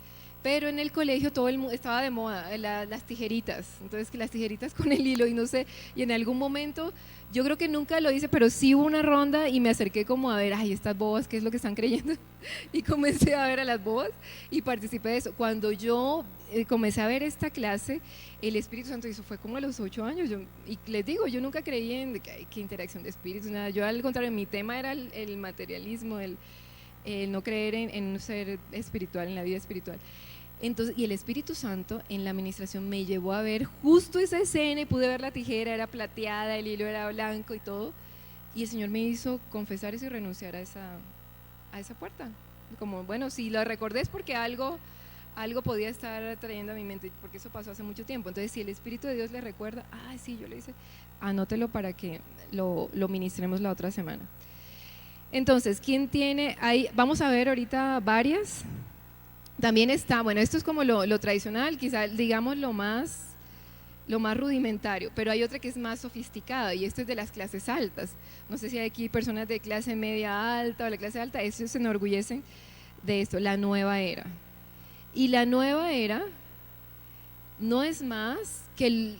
Speaker 1: Pero en el colegio todo el mundo estaba de moda, las tijeritas, entonces que las tijeritas con el hilo y no sé, y en algún momento, yo creo que nunca lo hice, pero sí hubo una ronda y me acerqué como a ver, ay, estas bobas, ¿qué es lo que están creyendo? Y comencé a ver a las bobas y participé de eso. Cuando yo comencé a ver esta clase, el Espíritu Santo, eso fue como a los 8 años, y les digo, yo nunca creí en que interacción de espíritus, nada. Yo al contrario, mi tema era el materialismo, el no creer en un ser espiritual, en la vida espiritual. Entonces, y el Espíritu Santo en la administración me llevó a ver justo esa escena y pude ver la tijera, era plateada, el hilo era blanco y todo, y el Señor me hizo confesar eso y renunciar a esa puerta. Como, bueno, si lo recordé es porque algo podía estar trayendo a mi mente, porque eso pasó hace mucho tiempo. Entonces, si el Espíritu de Dios le recuerda, sí, yo le hice, anótelo para que lo ministremos la otra semana. Entonces, ¿quién tiene ahí? Vamos a ver ahorita varias. También está, bueno, esto es como lo tradicional, quizá digamos lo más rudimentario, pero hay otra que es más sofisticada, y esto es de las clases altas. No sé si hay aquí personas de clase media alta o la clase alta, estos se enorgullecen de esto, la nueva era. Y la nueva era no es más que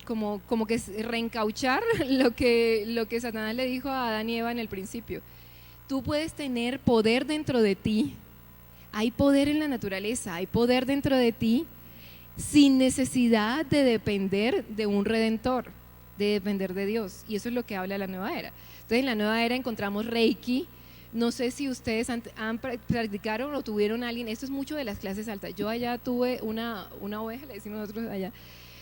Speaker 1: como que reencauchar lo que Satanás le dijo a Adán y Eva en el principio. Tú puedes tener poder dentro de ti. Hay poder en la naturaleza, hay poder dentro de ti sin necesidad de depender de un redentor, de depender de Dios. Y eso es lo que habla la nueva era. Entonces en la nueva era encontramos Reiki, No sé si ustedes practicaron o tuvieron a alguien, esto es mucho de las clases altas. Yo allá tuve una oveja, le decimos nosotros allá,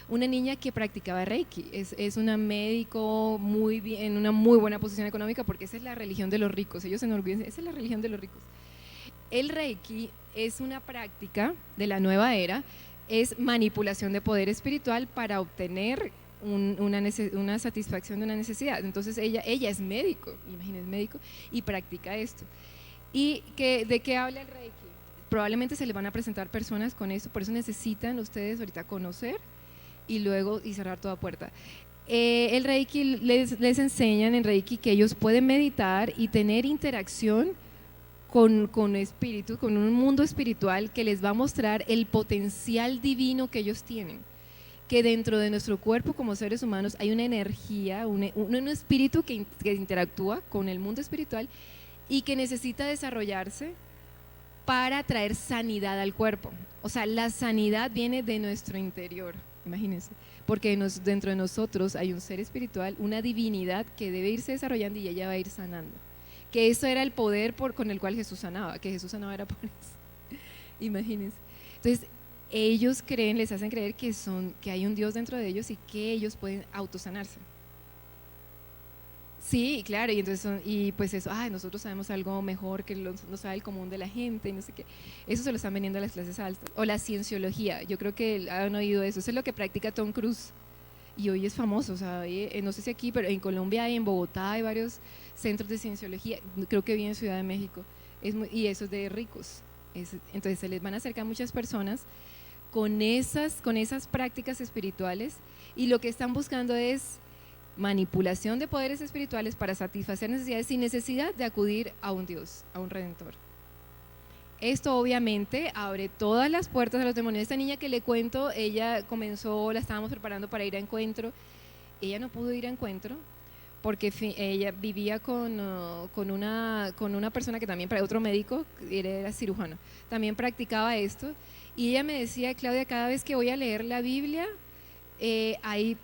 Speaker 1: una niña que practicaba Reiki. Es una médico muy bien, en una muy buena posición económica, porque esa es la religión de los ricos. Ellos se enorgullecen, esa es la religión de los ricos. El Reiki es una práctica de la nueva era, es manipulación de poder espiritual para obtener una satisfacción de una necesidad. Entonces ella es médico, imagínense, médico, y practica esto. ¿Y de qué habla el Reiki? Probablemente se les van a presentar personas con esto, por eso necesitan ustedes ahorita conocer y luego cerrar toda puerta. El Reiki, les enseñan en Reiki que ellos pueden meditar y tener interacción con espíritus, con un mundo espiritual que les va a mostrar el potencial divino que ellos tienen, que dentro de nuestro cuerpo como seres humanos hay una energía, un espíritu que interactúa con el mundo espiritual y que necesita desarrollarse para traer sanidad al cuerpo. O sea, la sanidad viene de nuestro interior, imagínense, porque dentro de nosotros hay un ser espiritual, una divinidad que debe irse desarrollando y ella va a ir sanando. Que eso era el poder con el cual Jesús sanaba, que Jesús sanaba era por eso. Imagínense. Entonces, ellos les hacen creer que hay un Dios dentro de ellos y que ellos pueden autosanarse. Sí, claro, y entonces pues eso, nosotros sabemos algo mejor que no sabe el común de la gente y no sé qué. Eso se lo están vendiendo a las clases altas. O la cienciología, yo creo que han oído eso. Eso es lo que practica Tom Cruise. Y hoy es famoso, o sea, no sé si aquí, pero en Colombia y en Bogotá hay varios centros de cienciología, creo que vi en Ciudad de México, y eso es de ricos. Entonces se les van a acercar muchas personas con esas prácticas espirituales, y lo que están buscando es manipulación de poderes espirituales para satisfacer necesidades sin necesidad de acudir a un Dios, a un Redentor. Esto obviamente abre todas las puertas a los demonios. Esta niña que le cuento, ella comenzó, la estábamos preparando para ir a encuentro. Ella no pudo ir a encuentro porque ella vivía con una persona que también, otro médico, era cirujano, también practicaba esto. Y ella me decía: Claudia, cada vez que voy a leer la Biblia, hay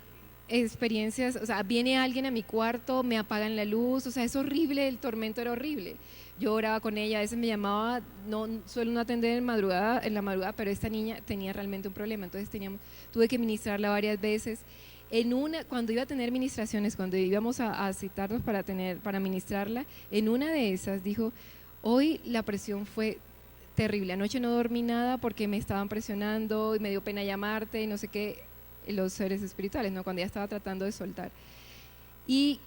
Speaker 1: experiencias, o sea, viene alguien a mi cuarto, me apagan la luz, o sea, es horrible, el tormento era horrible. Yo oraba con ella, a veces me llamaba, no suelo no atender en la madrugada, pero esta niña tenía realmente un problema, entonces tuve que ministrarla varias veces. Cuando iba a tener ministraciones, cuando íbamos a citarnos para ministrarla, en una de esas dijo: hoy la presión fue terrible, anoche no dormí nada porque me estaban presionando y me dio pena llamarte y no sé qué, los seres espirituales, ¿no? Cuando ya estaba tratando de soltar. Y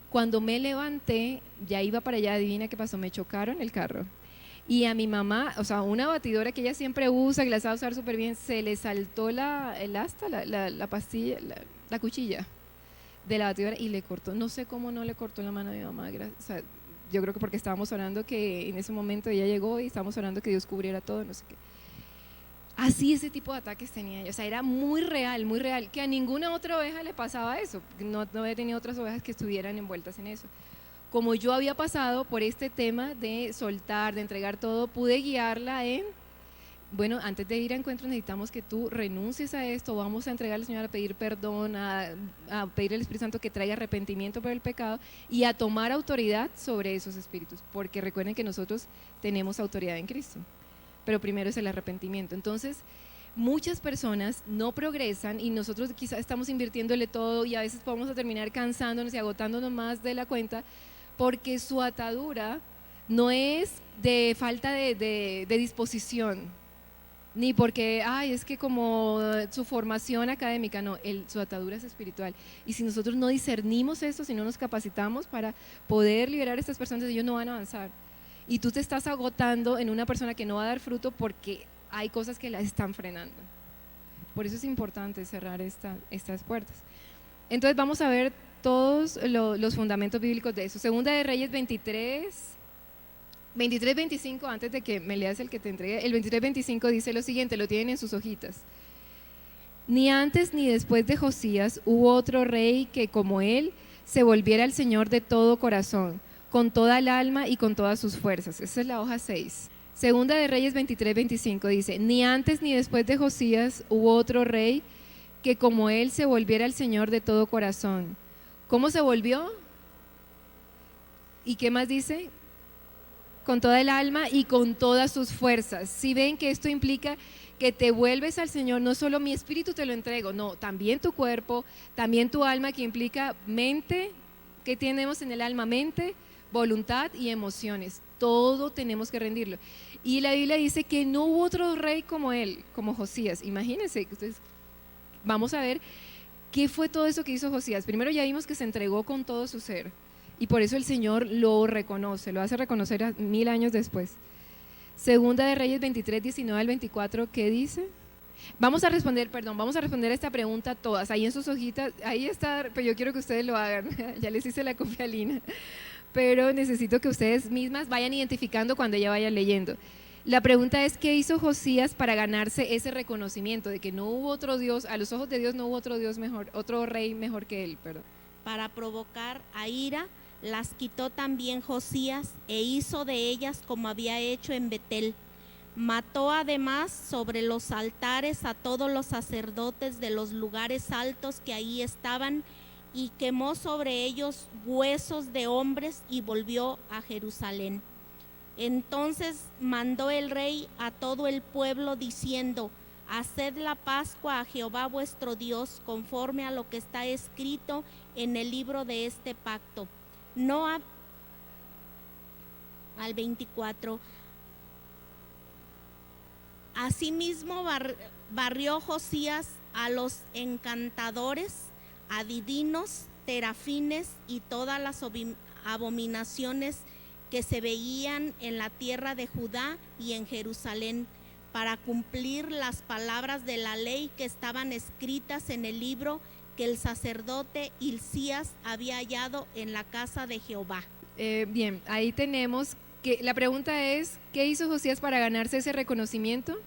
Speaker 1: cuando me levanté, ya iba para allá, adivina qué pasó, me chocaron el carro. Y a mi mamá, o sea, una batidora que ella siempre usa, que la sabe usar súper bien, se le saltó el asta, la pastilla, la cuchilla de la batidora y le cortó. No sé cómo no le cortó la mano a mi mamá. O sea, yo creo que porque estábamos orando que en ese momento ella llegó y estábamos orando que Dios cubriera todo, no sé qué. Así ese tipo de ataques tenía ella, o sea, era muy real, que a ninguna otra oveja le pasaba eso, no había tenido otras ovejas que estuvieran envueltas en eso. Como yo había pasado por este tema de soltar, de entregar todo, pude guiarla bueno, antes de ir a encuentro necesitamos que tú renuncies a esto, vamos a entregar al Señor, a pedir perdón, a pedir al Espíritu Santo que traiga arrepentimiento por el pecado y a tomar autoridad sobre esos espíritus, porque recuerden que nosotros tenemos autoridad en Cristo. Pero primero es el arrepentimiento. Entonces, muchas personas no progresan y nosotros quizás estamos invirtiéndole todo y a veces podemos terminar cansándonos y agotándonos más de la cuenta porque su atadura no es de falta de disposición, ni porque, es que como su formación académica, no, su atadura es espiritual. Y si nosotros no discernimos esto, si no nos capacitamos para poder liberar a estas personas, ellos no van a avanzar. Y tú te estás agotando en una persona que no va a dar fruto porque hay cosas que la están frenando. Por eso es importante cerrar estas puertas. Entonces vamos a ver todos los fundamentos bíblicos de eso. Segunda de Reyes 23-25, antes de que me leas el que te entregué, el 23-25 dice lo siguiente, lo tienen en sus hojitas. Ni antes ni después de Josías hubo otro rey que como él se volviera al Señor de todo corazón, con toda el alma y con todas sus fuerzas. Esa es la hoja 6. Segunda de Reyes 23-25 dice: ni antes ni después de Josías hubo otro rey que como él se volviera al Señor de todo corazón. ¿Cómo se volvió? ¿Y qué más dice? con toda el alma y con todas sus fuerzas. Si ven que esto implica que te vuelves al Señor, no solo mi espíritu te lo entrego, no, también tu cuerpo, también tu alma, que implica mente, que tenemos en el alma, mente, voluntad y emociones. Todo tenemos que rendirlo. Y la Biblia dice que no hubo otro rey como él, como Josías. Imagínense, entonces, vamos a ver qué fue todo eso que hizo Josías. Primero ya vimos que se entregó con todo su ser y por eso el Señor lo reconoce, lo hace reconocer a 1000 años después. Segunda de Reyes 23, 19 al 24, ¿qué dice? Vamos a responder a esta pregunta todas, ahí en sus hojitas, ahí está, pero yo quiero que ustedes lo hagan, ya les hice la copia a Lina, pero necesito que ustedes mismas vayan identificando cuando ella vaya leyendo. La pregunta es, ¿qué hizo Josías para ganarse ese reconocimiento de que no hubo otro Dios, a los ojos de Dios no hubo otro Dios mejor, otro rey mejor que él, perdón?
Speaker 2: Para provocar a ira, las quitó también Josías e hizo de ellas como había hecho en Betel. Mató además sobre los altares a todos los sacerdotes de los lugares altos que ahí estaban y quemó sobre ellos huesos de hombres y volvió a Jerusalén. Entonces mandó el rey a todo el pueblo diciendo: haced la Pascua a Jehová vuestro Dios conforme a lo que está escrito en el libro de este pacto. No al 24. Asimismo barrió Josías a los encantadores, adivinos, terafines y todas las abominaciones que se veían en la tierra de Judá y en Jerusalén, para cumplir las palabras de la ley que estaban escritas en el libro que el sacerdote Hilcías había hallado en la casa de Jehová.
Speaker 1: Bien, ahí tenemos que la pregunta es, ¿qué hizo Josías para ganarse ese reconocimiento?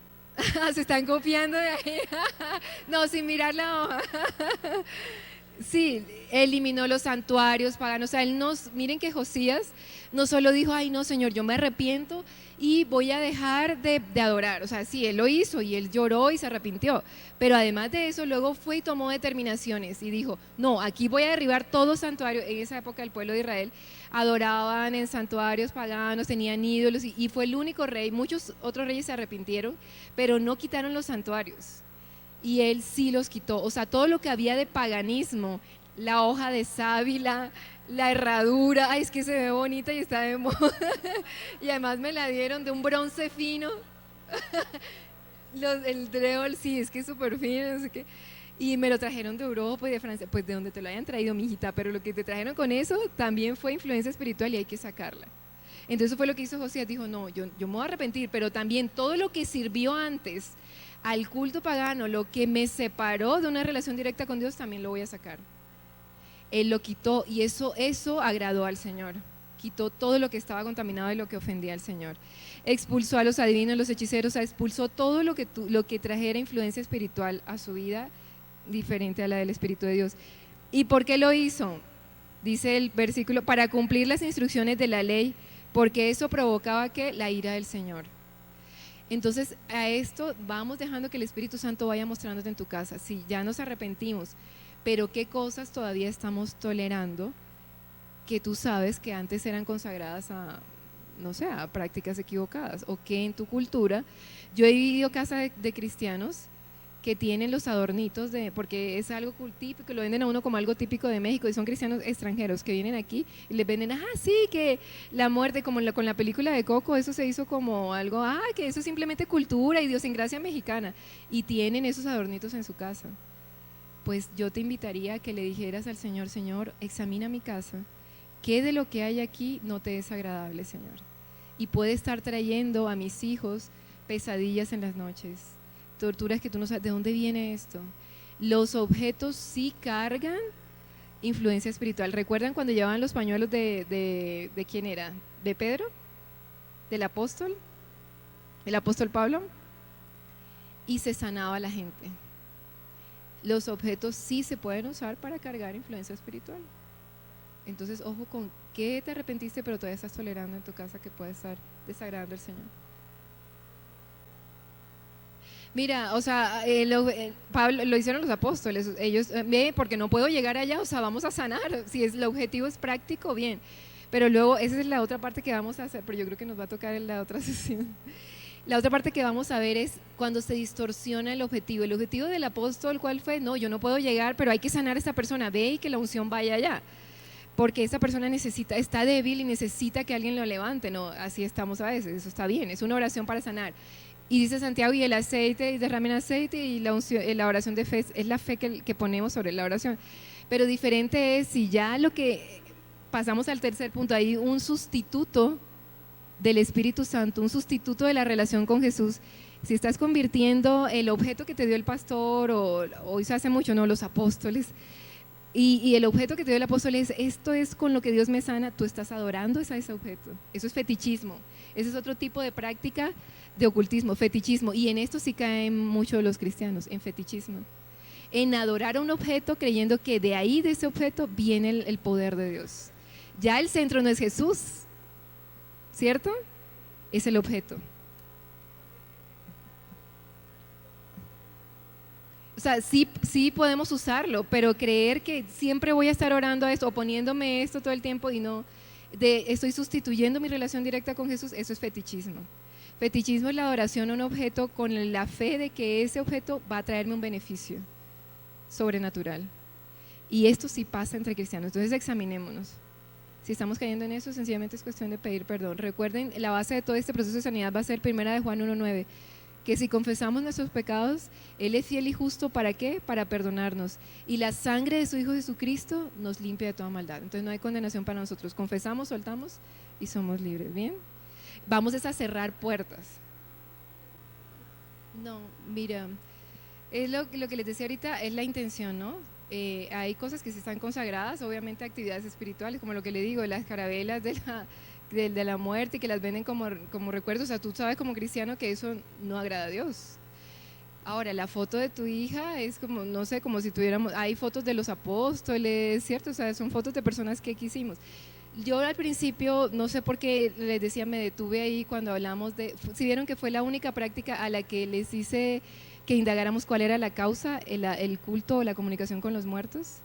Speaker 1: Se están copiando de ahí. No, sin mirar la hoja. Sí, eliminó los santuarios paganos. O sea, miren que Josías no solo dijo, ay no Señor, yo me arrepiento y voy a dejar de adorar. O sea, sí, él lo hizo y él lloró y se arrepintió. Pero además de eso, luego fue y tomó determinaciones y dijo, no, aquí voy a derribar todo santuario. En esa época el pueblo de Israel adoraban en santuarios paganos, tenían ídolos y fue el único rey. Muchos otros reyes se arrepintieron, pero no quitaron los santuarios. Y él sí los quitó, o sea, todo lo que había de paganismo, la hoja de sábila, la herradura, ay, es que se ve bonita y está de moda, y además me la dieron de un bronce fino, el drewall, sí, es que es súper fino, no sé qué, y me lo trajeron de Europa y de Francia, pues de donde te lo hayan traído, mijita, pero lo que te trajeron con eso también fue influencia espiritual y hay que sacarla. Entonces fue lo que hizo Josías, dijo, no, yo me voy a arrepentir, pero también todo lo que sirvió antes al culto pagano, lo que me separó de una relación directa con Dios, también lo voy a sacar. Él lo quitó y eso agradó al Señor. Quitó todo lo que estaba contaminado y lo que ofendía al Señor. Expulsó a los adivinos, los hechiceros, expulsó todo lo que trajera influencia espiritual a su vida, diferente a la del Espíritu de Dios. ¿Y por qué lo hizo? Dice el versículo, para cumplir las instrucciones de la ley, porque eso provocaba ¿qué? La ira del Señor. Entonces a esto vamos dejando que el Espíritu Santo vaya mostrándote en tu casa. Sí, ya nos arrepentimos, pero qué cosas todavía estamos tolerando que tú sabes que antes eran consagradas a, no sé, a prácticas equivocadas, o que en tu cultura, yo he vivido casa de cristianos que tienen los adornitos porque es algo típico, lo venden a uno como algo típico de México y son cristianos extranjeros que vienen aquí y les venden, sí, que la muerte, como con la película de Coco, eso se hizo como algo, que eso es simplemente cultura, idiosincrasia mexicana, y tienen esos adornitos en su casa. Pues yo te invitaría a que le dijeras al Señor, Señor, examina mi casa, ¿qué de lo que hay aquí no te es agradable, Señor? Y puede estar trayendo a mis hijos pesadillas en las noches, torturas que tú no sabes de dónde viene esto. Los objetos sí cargan influencia espiritual. ¿Recuerdan cuando llevaban los pañuelos de quién era? ¿De Pedro? ¿Del apóstol? ¿El apóstol Pablo? Y se sanaba la gente. Los objetos sí se pueden usar para cargar influencia espiritual. Entonces, ojo con qué te arrepentiste, pero todavía estás tolerando en tu casa que puede estar desagradando al Señor. Mira, o sea, Pablo, lo hicieron los apóstoles, ellos, porque no puedo llegar allá, o sea, vamos a sanar, si el objetivo es práctico, bien, Pero luego, esa es la otra parte que vamos a hacer, pero yo creo que nos va a tocar en la otra sesión. La otra parte que vamos a ver es cuando se distorsiona el objetivo. El objetivo del apóstol, ¿cuál fue? No, yo no puedo llegar, pero hay que sanar a esta persona. Ve y que la unción vaya allá. Porque esa persona necesita, está débil y necesita que alguien lo levante. No, así estamos a veces, eso está bien, es una oración para sanar. Y dice Santiago, y el aceite, y derramen aceite, y la, unción, la oración de fe, es la fe que ponemos sobre la oración. Pero diferente es si ya lo que pasamos al tercer punto, hay un sustituto del Espíritu Santo, un sustituto de la relación con Jesús. Si estás convirtiendo el objeto que te dio el pastor, o hizo hace mucho, no, los apóstoles, y el objeto que te dio el apóstol es, esto es con lo que Dios me sana, tú estás adorando a ese objeto. Eso es fetichismo. Ese es otro tipo de práctica de ocultismo, fetichismo. Y en esto sí caen muchos los cristianos, en fetichismo. En adorar a un objeto creyendo que de ahí, de ese objeto, viene el poder de Dios. Ya el centro no es Jesús, ¿cierto? Es el objeto. O sea, sí podemos usarlo, pero creer que siempre voy a estar orando a esto o poniéndome esto todo el tiempo y no, estoy sustituyendo mi relación directa con Jesús, eso es fetichismo. Fetichismo es la adoración a un objeto con la fe de que ese objeto va a traerme un beneficio sobrenatural. Y esto sí pasa entre cristianos, entonces examinémonos. Si estamos cayendo en eso, sencillamente es cuestión de pedir perdón. Recuerden, la base de todo este proceso de sanidad va a ser 1 de Juan 1:9, que si confesamos nuestros pecados, Él es fiel y justo, ¿para qué? Para perdonarnos. Y la sangre de su Hijo Jesucristo nos limpia de toda maldad. Entonces no hay condenación para nosotros. Confesamos, soltamos y somos libres. ¿Bien? Vamos a cerrar puertas. No, mira, es lo que les decía ahorita, es la intención, ¿no? Hay cosas que sí están consagradas, obviamente actividades espirituales, como lo que le digo, las carabelas de la muerte, que las venden como recuerdos. O sea, tú sabes como cristiano que eso no agrada a Dios. Ahora, la foto de tu hija es como, no sé, como si tuviéramos, hay fotos de los apóstoles, ¿cierto? O sea, son fotos de personas que quisimos. Yo al principio, no sé por qué les decía, me detuve ahí cuando hablamos de, si vieron que fue la única práctica a la que les hice que indagáramos cuál era la causa, el culto o la comunicación con los muertos.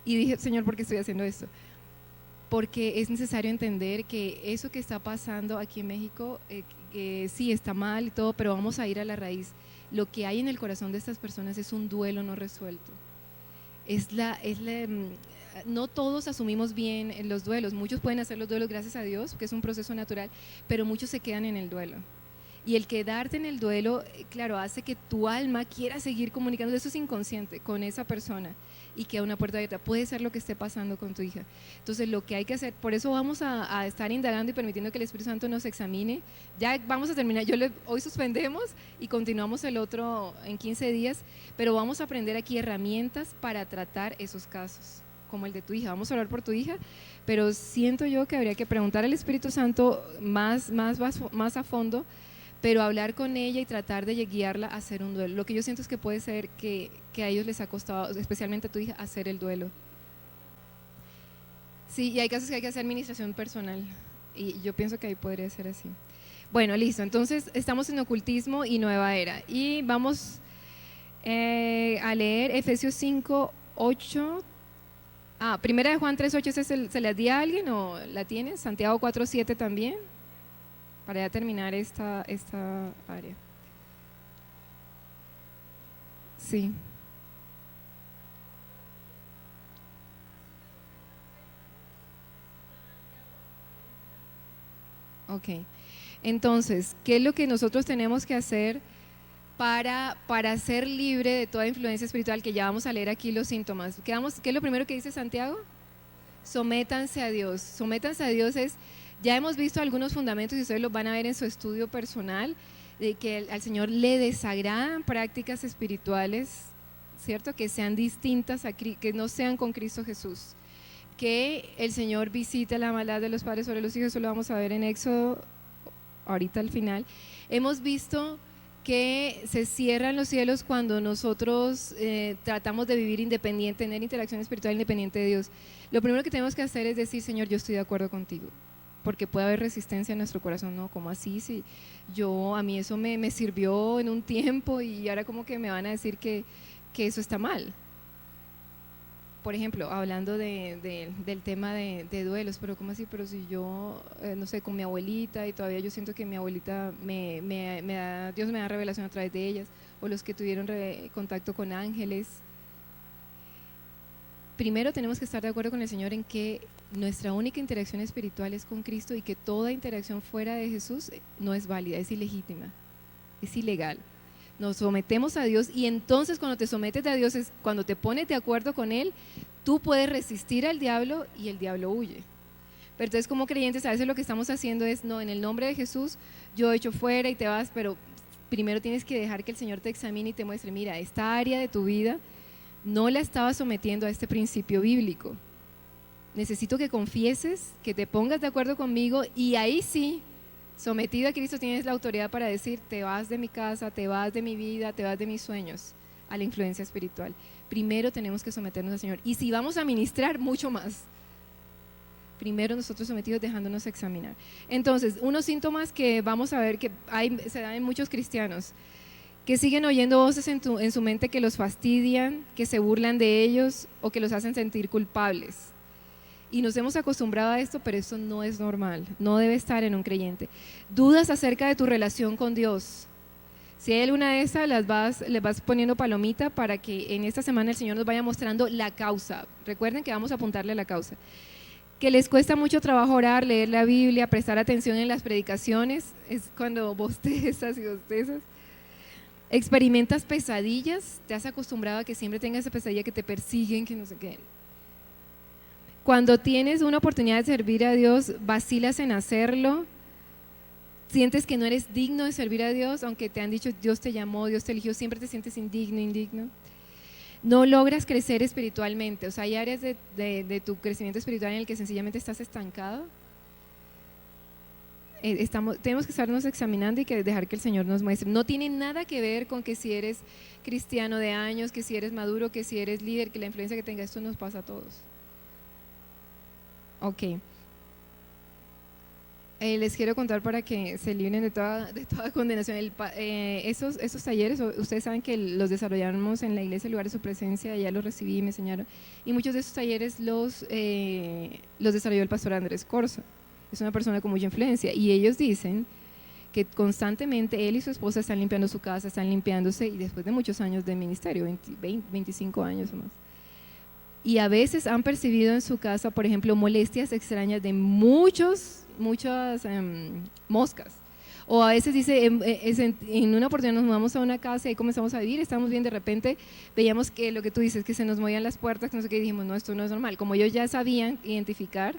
Speaker 1: Y dije, Señor, ¿por qué estoy haciendo esto? Porque es necesario entender que eso que está pasando aquí en México, sí está mal y todo, pero vamos a ir a la raíz. Lo que hay en el corazón de estas personas es un duelo no resuelto. No todos asumimos bien los duelos, muchos pueden hacer los duelos gracias a Dios, que es un proceso natural, pero muchos se quedan en el duelo. Y el quedarte en el duelo, claro, hace que tu alma quiera seguir comunicando, eso es inconsciente, con esa persona, y queda una puerta abierta. Puede ser lo que esté pasando con tu hija. Entonces lo que hay que hacer, por eso vamos a estar indagando y permitiendo que el Espíritu Santo nos examine. Ya vamos a terminar, hoy suspendemos y continuamos el otro en 15 días, pero vamos a aprender aquí herramientas para tratar esos casos, como el de tu hija. Vamos a orar por tu hija, pero siento yo que habría que preguntar al Espíritu Santo más a fondo, pero hablar con ella y tratar de guiarla a hacer un duelo. Lo que yo siento es que puede ser que a ellos les ha costado, especialmente a tu hija, hacer el duelo. Sí, y hay casos que hay que hacer administración personal, y yo pienso que ahí podría ser así. Bueno, listo, entonces estamos en ocultismo y nueva era, y vamos a leer Efesios 5:8. 1 de Juan 3:8, ¿se la di a alguien o la tienes? Santiago 4:7 también, para ya terminar esta área. Sí. Ok. Entonces, ¿qué es lo que nosotros tenemos que hacer para ser libre de toda influencia espiritual? Que ya vamos a leer aquí los síntomas. ¿Qué es lo primero que dice Santiago? Sométanse a Dios. Sométanse a Dios ya hemos visto algunos fundamentos y ustedes los van a ver en su estudio personal, de que al Señor le desagradan prácticas espirituales, ¿cierto? Que sean distintas, que no sean con Cristo Jesús. Que el Señor visite la maldad de los padres sobre los hijos, eso lo vamos a ver en Éxodo, ahorita al final. Hemos visto que se cierran los cielos cuando nosotros tratamos de vivir independiente, tener interacción espiritual independiente de Dios. Lo primero que tenemos que hacer es decir, Señor, yo estoy de acuerdo contigo, porque puede haber resistencia en nuestro corazón. No, ¿cómo así? Si a mí eso me sirvió en un tiempo y ahora como que me van a decir que eso está mal. por ejemplo, hablando del tema de duelos, pero ¿cómo así? Pero si yo, no sé, con mi abuelita y todavía yo siento que mi abuelita Dios me da revelación a través de ellas, o los que tuvieron contacto con ángeles. Primero tenemos que estar de acuerdo con el Señor en que nuestra única interacción espiritual es con Cristo y que toda interacción fuera de Jesús no es válida, es ilegítima, es ilegal. Nos sometemos a Dios y entonces cuando te sometes a Dios es cuando te pones de acuerdo con Él, tú puedes resistir al diablo y el diablo huye. Pero entonces como creyentes a veces lo que estamos haciendo es, no, en el nombre de Jesús yo echo fuera y te vas, pero primero tienes que dejar que el Señor te examine y te muestre, mira, esta área de tu vida no la estaba sometiendo a este principio bíblico. Necesito que confieses, que te pongas de acuerdo conmigo y ahí sí, sometido a Cristo, tienes la autoridad para decir, te vas de mi casa, te vas de mi vida, te vas de mis sueños, a la influencia espiritual. Primero tenemos que someternos al Señor. Y si vamos a ministrar, mucho más. Primero nosotros sometidos dejándonos examinar. Entonces, unos síntomas que vamos a ver que se dan en muchos cristianos, que siguen oyendo voces en su mente que los fastidian, que se burlan de ellos o que los hacen sentir culpables. Y nos hemos acostumbrado a esto, pero esto no es normal, no debe estar en un creyente. Dudas acerca de tu relación con Dios. Si hay alguna de esas, les vas poniendo palomita para que en esta semana el Señor nos vaya mostrando la causa. Recuerden que vamos a apuntarle a la causa. Que les cuesta mucho trabajo orar, leer la Biblia, prestar atención en las predicaciones, es cuando bostezas y bostezas. Experimentas pesadillas, te has acostumbrado a que siempre tengas esa pesadilla que te persiguen, que no sé qué. Cuando tienes una oportunidad de servir a Dios, vacilas en hacerlo, sientes que no eres digno de servir a Dios, aunque te han dicho Dios te llamó, Dios te eligió, siempre te sientes indigno. No logras crecer espiritualmente, o sea, hay áreas de tu crecimiento espiritual en el que sencillamente estás estancado. Tenemos que estarnos examinando y que dejar que el Señor nos muestre. No tiene nada que ver con que si eres cristiano de años, que si eres maduro, que si eres líder, que la influencia que tenga, esto nos pasa a todos. Ok. Les quiero contar para que se libren de toda condenación. Esos talleres, ustedes saben que los desarrollamos en la iglesia, en lugar de su presencia, ya los recibí y me enseñaron. Y muchos de esos talleres los desarrolló el pastor Andrés Corso. Es una persona con mucha influencia y ellos dicen que constantemente él y su esposa están limpiando su casa, están limpiándose y después de muchos años de ministerio, 25 años o más. Y a veces han percibido en su casa, por ejemplo, molestias extrañas de muchas moscas. O a veces dice, en una oportunidad nos mudamos a una casa y ahí comenzamos a vivir, estábamos bien, de repente veíamos que lo que tú dices, que se nos movían las puertas, que no sé qué, y dijimos, no, esto no es normal. Como ellos ya sabían identificar,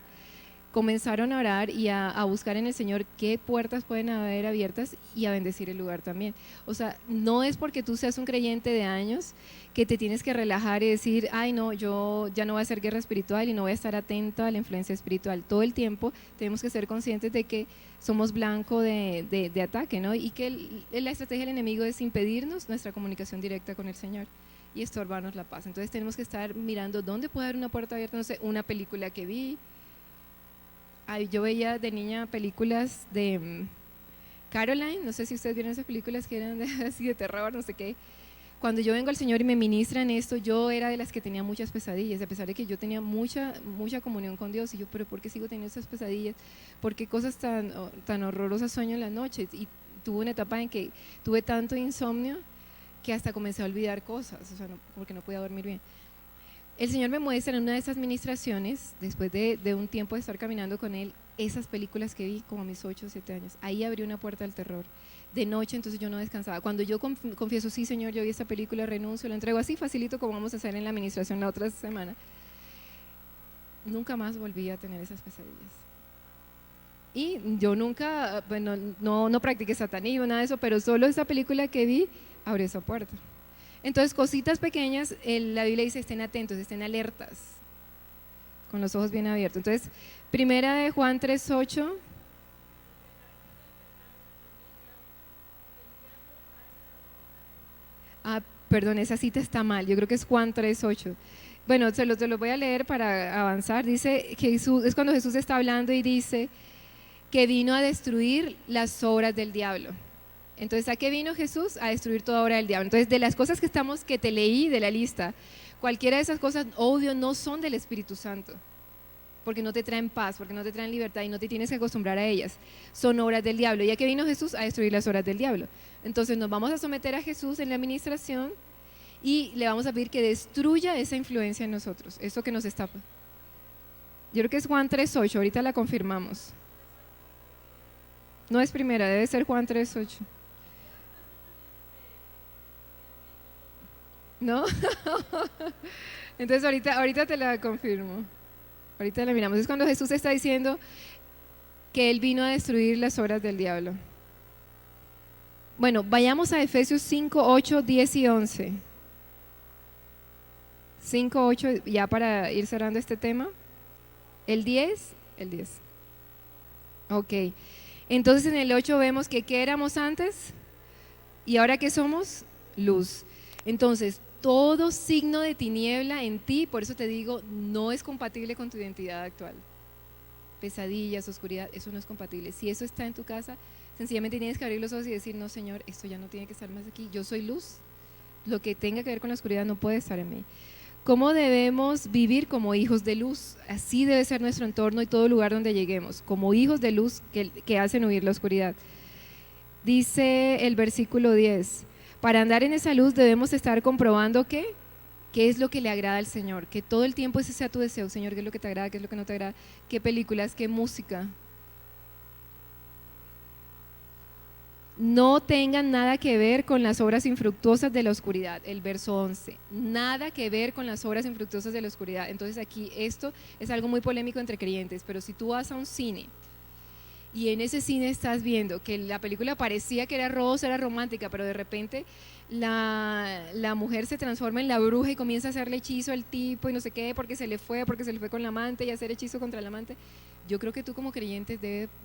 Speaker 1: comenzaron a orar y a buscar en el Señor qué puertas pueden haber abiertas y a bendecir el lugar también. O sea, no es porque tú seas un creyente de años que te tienes que relajar y decir, ay no, yo ya no voy a hacer guerra espiritual y no voy a estar atento a la influencia espiritual. Todo el tiempo tenemos que ser conscientes de que somos blanco de ataque, ¿no? Y que la estrategia del enemigo es impedirnos nuestra comunicación directa con el Señor y estorbarnos la paz. Entonces tenemos que estar mirando dónde puede haber una puerta abierta, no sé, una película que vi. Yo veía de niña películas de Caroline, no sé si ustedes vieron esas películas que eran así de terror, no sé qué. Cuando yo vengo al Señor y me ministran esto, yo era de las que tenía muchas pesadillas, a pesar de que yo tenía mucha comunión con Dios. Y yo, pero ¿por qué sigo teniendo esas pesadillas? ¿Por qué cosas tan horrorosas sueño en las noches? Y tuve una etapa en que tuve tanto insomnio que hasta comencé a olvidar cosas, o sea, porque no podía dormir bien. El Señor me muestra en una de esas ministraciones, después de un tiempo de estar caminando con Él, esas películas que vi como a mis 8 o 7 años. Ahí abrió una puerta al terror. De noche, entonces yo no descansaba. Cuando yo confieso, sí, Señor, yo vi esta película, renuncio, lo entrego así facilito como vamos a hacer en la administración la otra semana. Nunca más volví a tener esas pesadillas. Y yo nunca, bueno, no practiqué satanismo, nada de eso, pero solo esa película que vi abrió esa puerta. Entonces, cositas pequeñas, la Biblia dice, estén atentos, estén alertas, con los ojos bien abiertos. Entonces, primera de Juan 3:8. Perdón, esa cita está mal, yo creo que es Juan 3:8. Bueno, te lo voy a leer para avanzar. Dice, Jesús, es cuando Jesús está hablando y dice que vino a destruir las obras del diablo. Entonces, ¿a qué vino Jesús? A destruir toda obra del diablo. Entonces, de las cosas que te leí de la lista, Cualquiera de esas cosas, obvio, no son del Espíritu Santo, porque no te traen paz, porque no te traen libertad y no te tienes que acostumbrar a ellas. Son obras del diablo. ¿Y a qué vino Jesús? A destruir las obras del diablo. Entonces nos vamos a someter a Jesús en la administración y le vamos a pedir que destruya esa influencia en nosotros, eso que nos está. Yo creo que es Juan 3:8, ahorita la confirmamos. No es primera, debe ser Juan 3:8. ¿No? Entonces ahorita te la confirmo. Ahorita la miramos. Es cuando Jesús está diciendo que Él vino a destruir las obras del diablo. Bueno, vayamos a Efesios 5, 8, 10 y 11. 5, 8, ya para ir cerrando este tema. El 10. Ok. Entonces en el 8 vemos que ¿qué éramos antes? ¿Y ahora qué somos? Luz. Entonces, todo signo de tiniebla en ti, por eso te digo, no es compatible con tu identidad actual. Pesadillas, oscuridad, eso no es compatible. Si eso está en tu casa, sencillamente tienes que abrir los ojos y decir, no, Señor, esto ya no tiene que estar más aquí. Yo soy luz. Lo que tenga que ver con la oscuridad no puede estar en mí. ¿Cómo debemos vivir como hijos de luz? Así debe ser nuestro entorno y todo lugar donde lleguemos, como hijos de luz que hacen huir la oscuridad. Dice el versículo 10, para andar en esa luz debemos estar comprobando qué es lo que le agrada al Señor, que todo el tiempo ese sea tu deseo, Señor, qué es lo que te agrada, qué es lo que no te agrada, qué películas, qué música. No tengan nada que ver con las obras infructuosas de la oscuridad, el verso 11, nada que ver con las obras infructuosas de la oscuridad. Entonces aquí esto es algo muy polémico entre creyentes, pero si tú vas a un cine y en ese cine estás viendo que la película parecía que era rosa, era romántica, pero de repente la mujer se transforma en la bruja y comienza a hacerle hechizo al tipo y no sé qué, porque se le fue con la amante y hacer hechizo contra el amante. Yo creo que tú como creyente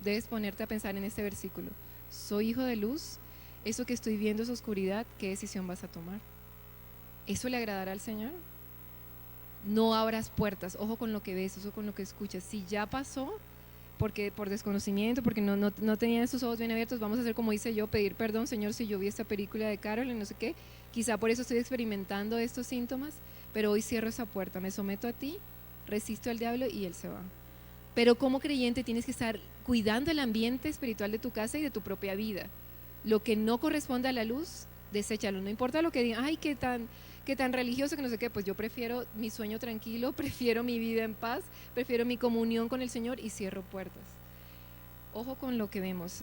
Speaker 1: debes ponerte a pensar en este versículo. Soy hijo de luz, eso que estoy viendo es oscuridad, ¿qué decisión vas a tomar? ¿Eso le agradará al Señor? No abras puertas, ojo con lo que ves, ojo con lo que escuchas. Si ya pasó, porque por desconocimiento, porque no tenían sus ojos bien abiertos, vamos a hacer como hice yo, pedir perdón, Señor, si yo vi esta película de Carol y no sé qué, quizá por eso estoy experimentando estos síntomas, pero hoy cierro esa puerta, me someto a ti, resisto al diablo y él se va. Pero como creyente tienes que estar cuidando el ambiente espiritual de tu casa y de tu propia vida. Lo que no corresponde a la luz, deséchalo, no importa lo que digan, ay, qué tan religioso, que no sé qué, pues yo prefiero mi sueño tranquilo, prefiero mi vida en paz, prefiero mi comunión con el Señor y cierro puertas. Ojo con lo que vemos,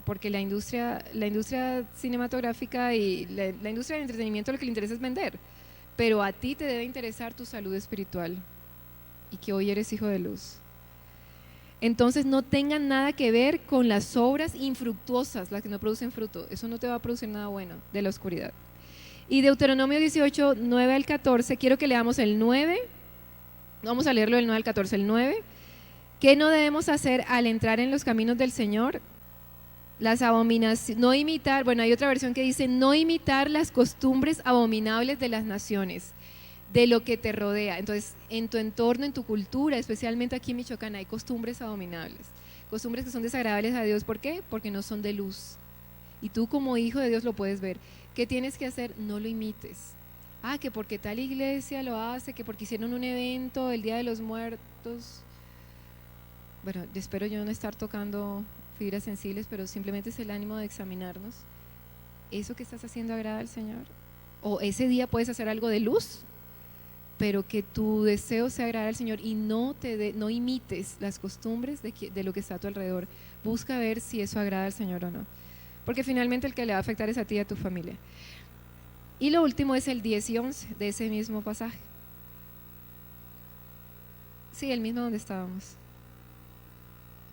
Speaker 1: porque la industria cinematográfica y la industria del entretenimiento lo que le interesa es vender, pero a ti te debe interesar tu salud espiritual y que hoy eres hijo de luz. Entonces no tengan nada que ver con las obras infructuosas, las que no producen fruto, eso no te va a producir nada bueno de la oscuridad. Y Deuteronomio 18, 9 al 14, quiero que leamos el 9, vamos a leerlo del 9 al 14, el 9. ¿Qué no debemos hacer al entrar en los caminos del Señor? Las abominaciones, no imitar, bueno, hay otra versión que dice, no imitar las costumbres abominables de las naciones, de lo que te rodea. Entonces, en tu entorno, en tu cultura, especialmente aquí en Michoacán, hay costumbres abominables, costumbres que son desagradables a Dios. ¿Por qué? Porque no son de luz. Y tú como hijo de Dios lo puedes ver. ¿Qué tienes que hacer? No lo imites. Ah, que porque tal iglesia lo hace, que porque hicieron un evento el Día de los Muertos. Bueno, espero yo no estar tocando fibras sensibles, pero simplemente es el ánimo de examinarnos. ¿Eso que estás haciendo agrada al Señor? O ese día puedes hacer algo de luz, pero que tu deseo sea agradar al Señor y no imites las costumbres de lo que está a tu alrededor. Busca ver si eso agrada al Señor o no, porque finalmente el que le va a afectar es a ti y a tu familia. Y lo último es el 10 y 11 de ese mismo pasaje. Sí, el mismo donde estábamos.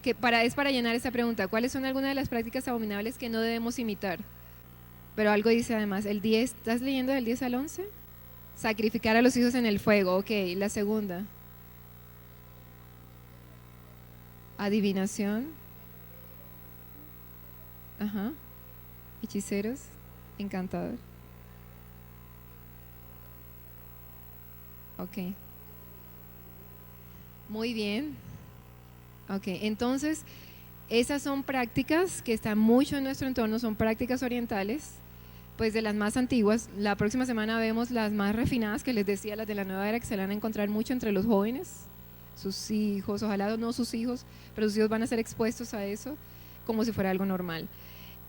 Speaker 1: Que es para llenar esa pregunta, ¿cuáles son algunas de las prácticas abominables que no debemos imitar? Pero algo dice además, el 10, ¿estás leyendo del 10 al 11? Sacrificar a los hijos en el fuego, ok. La segunda, adivinación, ajá, hechiceros, encantador, ok. Muy bien, ok. Entonces, esas son prácticas que están mucho en nuestro entorno, son prácticas orientales pues de las más antiguas. La próxima semana vemos las más refinadas, que les decía, las de la nueva era, que se van a encontrar mucho entre los jóvenes, sus hijos, ojalá no sus hijos, pero sus hijos van a ser expuestos a eso como si fuera algo normal.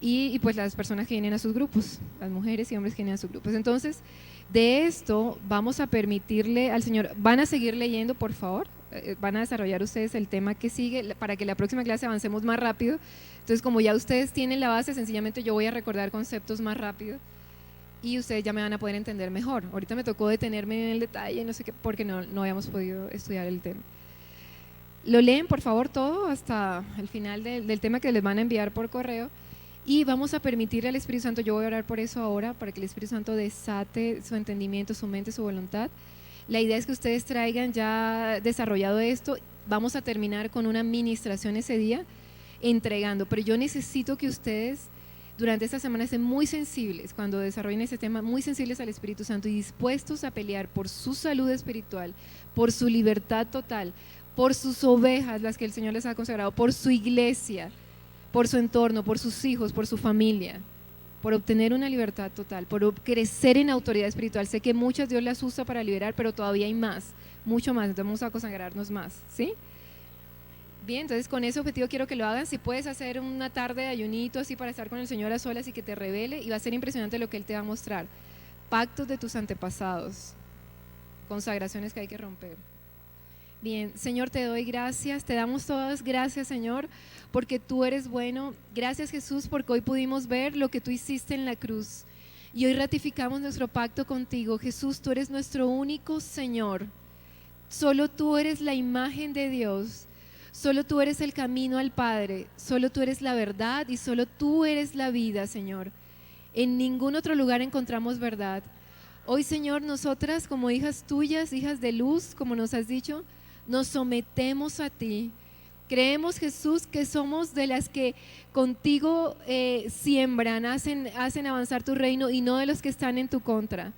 Speaker 1: Y pues las personas que vienen a sus grupos, las mujeres y hombres que vienen a sus grupos. Entonces, de esto vamos a permitirle al Señor, van a seguir leyendo, por favor, van a desarrollar ustedes el tema que sigue para que la próxima clase avancemos más rápido. Entonces, como ya ustedes tienen la base, sencillamente yo voy a recordar conceptos más rápido y ustedes ya me van a poder entender mejor. Ahorita me tocó detenerme en el detalle, no sé qué, porque no habíamos podido estudiar el tema. Lo leen, por favor, todo hasta el final del tema que les van a enviar por correo. Y vamos a permitirle al Espíritu Santo, yo voy a orar por eso ahora, para que el Espíritu Santo desate su entendimiento, su mente, su voluntad. La idea es que ustedes traigan ya desarrollado esto. Vamos a terminar con una administración ese día, entregando. Pero yo necesito que ustedes durante esta semana estén muy sensibles, cuando desarrollen ese tema, muy sensibles al Espíritu Santo y dispuestos a pelear por su salud espiritual, por su libertad total, por sus ovejas, las que el Señor les ha consagrado, por su iglesia, por su entorno, por sus hijos, por su familia, por obtener una libertad total, por crecer en autoridad espiritual. Sé que muchas Dios las usa para liberar, pero todavía hay más, mucho más, entonces vamos a consagrarnos más, ¿sí? Bien, entonces con ese objetivo quiero que lo hagan. Si puedes hacer una tarde de ayunito así para estar con el Señor a solas y que te revele, y va a ser impresionante lo que Él te va a mostrar. Pactos de tus antepasados, consagraciones que hay que romper. Bien, Señor, te doy gracias, te damos todas gracias, Señor, porque tú eres bueno. Gracias, Jesús, porque hoy pudimos ver lo que tú hiciste en la cruz y hoy ratificamos nuestro pacto contigo. Jesús, tú eres nuestro único Señor, solo tú eres la imagen de Dios, solo tú eres el camino al Padre, solo tú eres la verdad y solo tú eres la vida, Señor. En ningún otro lugar encontramos verdad. Hoy, Señor, nosotras como hijas tuyas, hijas de luz, como nos has dicho, nos sometemos a ti. Creemos, Jesús, que somos de las que contigo siembran, hacen avanzar tu reino y no de los que están en tu contra.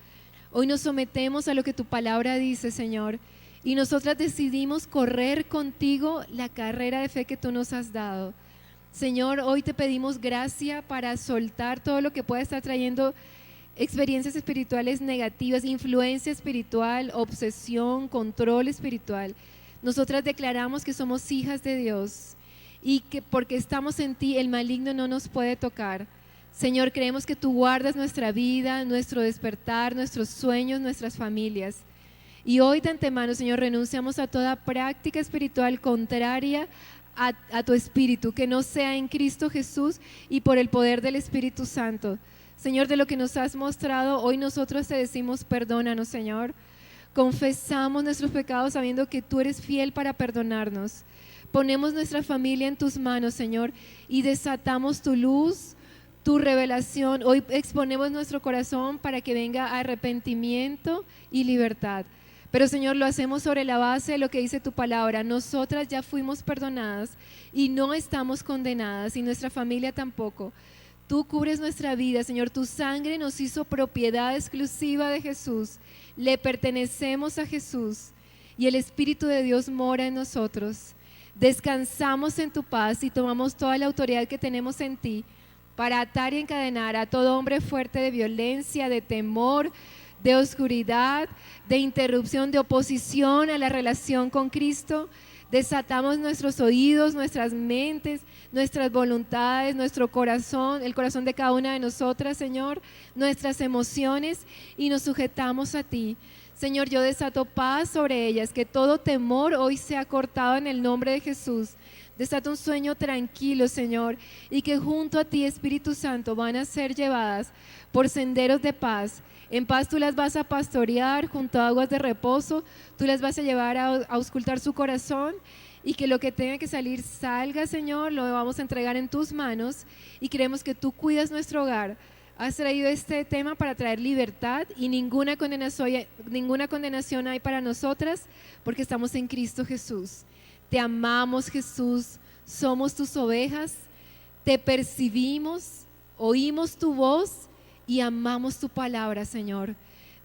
Speaker 1: Hoy nos sometemos a lo que tu palabra dice, Señor, y nosotras decidimos correr contigo la carrera de fe que tú nos has dado. Señor, hoy te pedimos gracia para soltar todo lo que pueda estar trayendo experiencias espirituales negativas, influencia espiritual, obsesión, control espiritual. Nosotras declaramos que somos hijas de Dios y que porque estamos en ti el maligno no nos puede tocar. Señor, creemos que tú guardas nuestra vida, nuestro despertar, nuestros sueños, nuestras familias. Y hoy de antemano, Señor, renunciamos a toda práctica espiritual contraria a tu Espíritu, que no sea en Cristo Jesús y por el poder del Espíritu Santo. Señor, de lo que nos has mostrado, hoy nosotros te decimos perdónanos, Señor. Confesamos nuestros pecados sabiendo que tú eres fiel para perdonarnos. Ponemos nuestra familia en tus manos, Señor, y desatamos tu luz, tu revelación. Hoy exponemos nuestro corazón para que venga arrepentimiento y libertad. Pero, Señor, lo hacemos sobre la base de lo que dice tu palabra. Nosotras ya fuimos perdonadas y no estamos condenadas, y nuestra familia tampoco. Tú cubres nuestra vida, Señor. Tu sangre nos hizo propiedad exclusiva de Jesús. Le pertenecemos a Jesús y el Espíritu de Dios mora en nosotros. Descansamos en tu paz y tomamos toda la autoridad que tenemos en ti para atar y encadenar a todo hombre fuerte de violencia, de temor, de oscuridad, de interrupción, de oposición a la relación con Cristo. Desatamos nuestros oídos, nuestras mentes, nuestras voluntades, nuestro corazón, el corazón de cada una de nosotras, Señor, nuestras emociones, y nos sujetamos a ti. Señor, yo desato paz sobre ellas, que todo temor hoy sea cortado en el nombre de Jesús. Desato un sueño tranquilo, Señor, y que junto a ti, Espíritu Santo, van a ser llevadas por senderos de paz. En paz tú las vas a pastorear junto a aguas de reposo, tú las vas a llevar a auscultar su corazón, y que lo que tenga que salir salga, Señor. Lo vamos a entregar en tus manos y creemos que tú cuidas nuestro hogar. Has traído este tema para traer libertad y ninguna condenación hay para nosotras, porque estamos en Cristo Jesús. Te amamos, Jesús, somos tus ovejas, te percibimos, oímos tu voz y amamos tu palabra, Señor.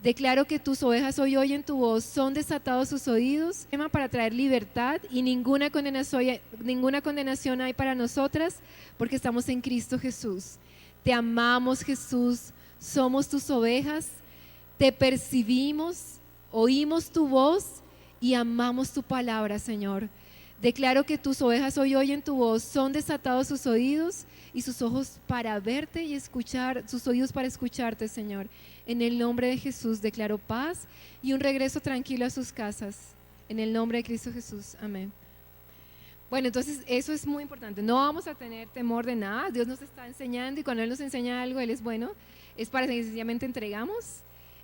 Speaker 1: Declaro que tus ovejas hoy oyen tu voz, son desatados sus oídos, tema para traer libertad y ninguna condenación hay para nosotras, porque estamos en Cristo Jesús. Te amamos, Jesús, somos tus ovejas, te percibimos, oímos tu voz y amamos tu palabra, Señor. Declaro que tus ovejas hoy oyen tu voz, son desatados sus oídos y sus ojos para verte y escuchar, sus oídos para escucharte, Señor. En el nombre de Jesús declaro paz y un regreso tranquilo a sus casas. En el nombre de Cristo Jesús, amén. Bueno, entonces eso es muy importante. No vamos a tener temor de nada. Dios nos está enseñando y cuando Él nos enseña algo, Él es bueno. Es para que sencillamente entregamos.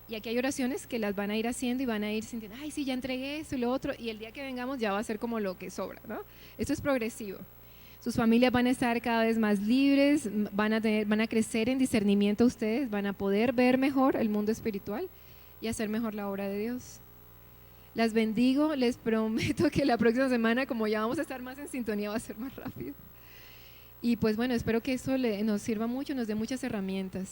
Speaker 1: Y aquí hay oraciones que las van a ir haciendo y van a ir sintiendo, ay, sí, ya entregué esto y lo otro. Y el día que vengamos ya va a ser como lo que sobra, ¿no? Esto es progresivo. Sus familias van a estar cada vez más libres, van a crecer en discernimiento ustedes, van a poder ver mejor el mundo espiritual y hacer mejor la obra de Dios. Las bendigo, les prometo que la próxima semana, como ya vamos a estar más en sintonía, va a ser más rápido. Y pues bueno, espero que eso nos sirva mucho, nos dé muchas herramientas.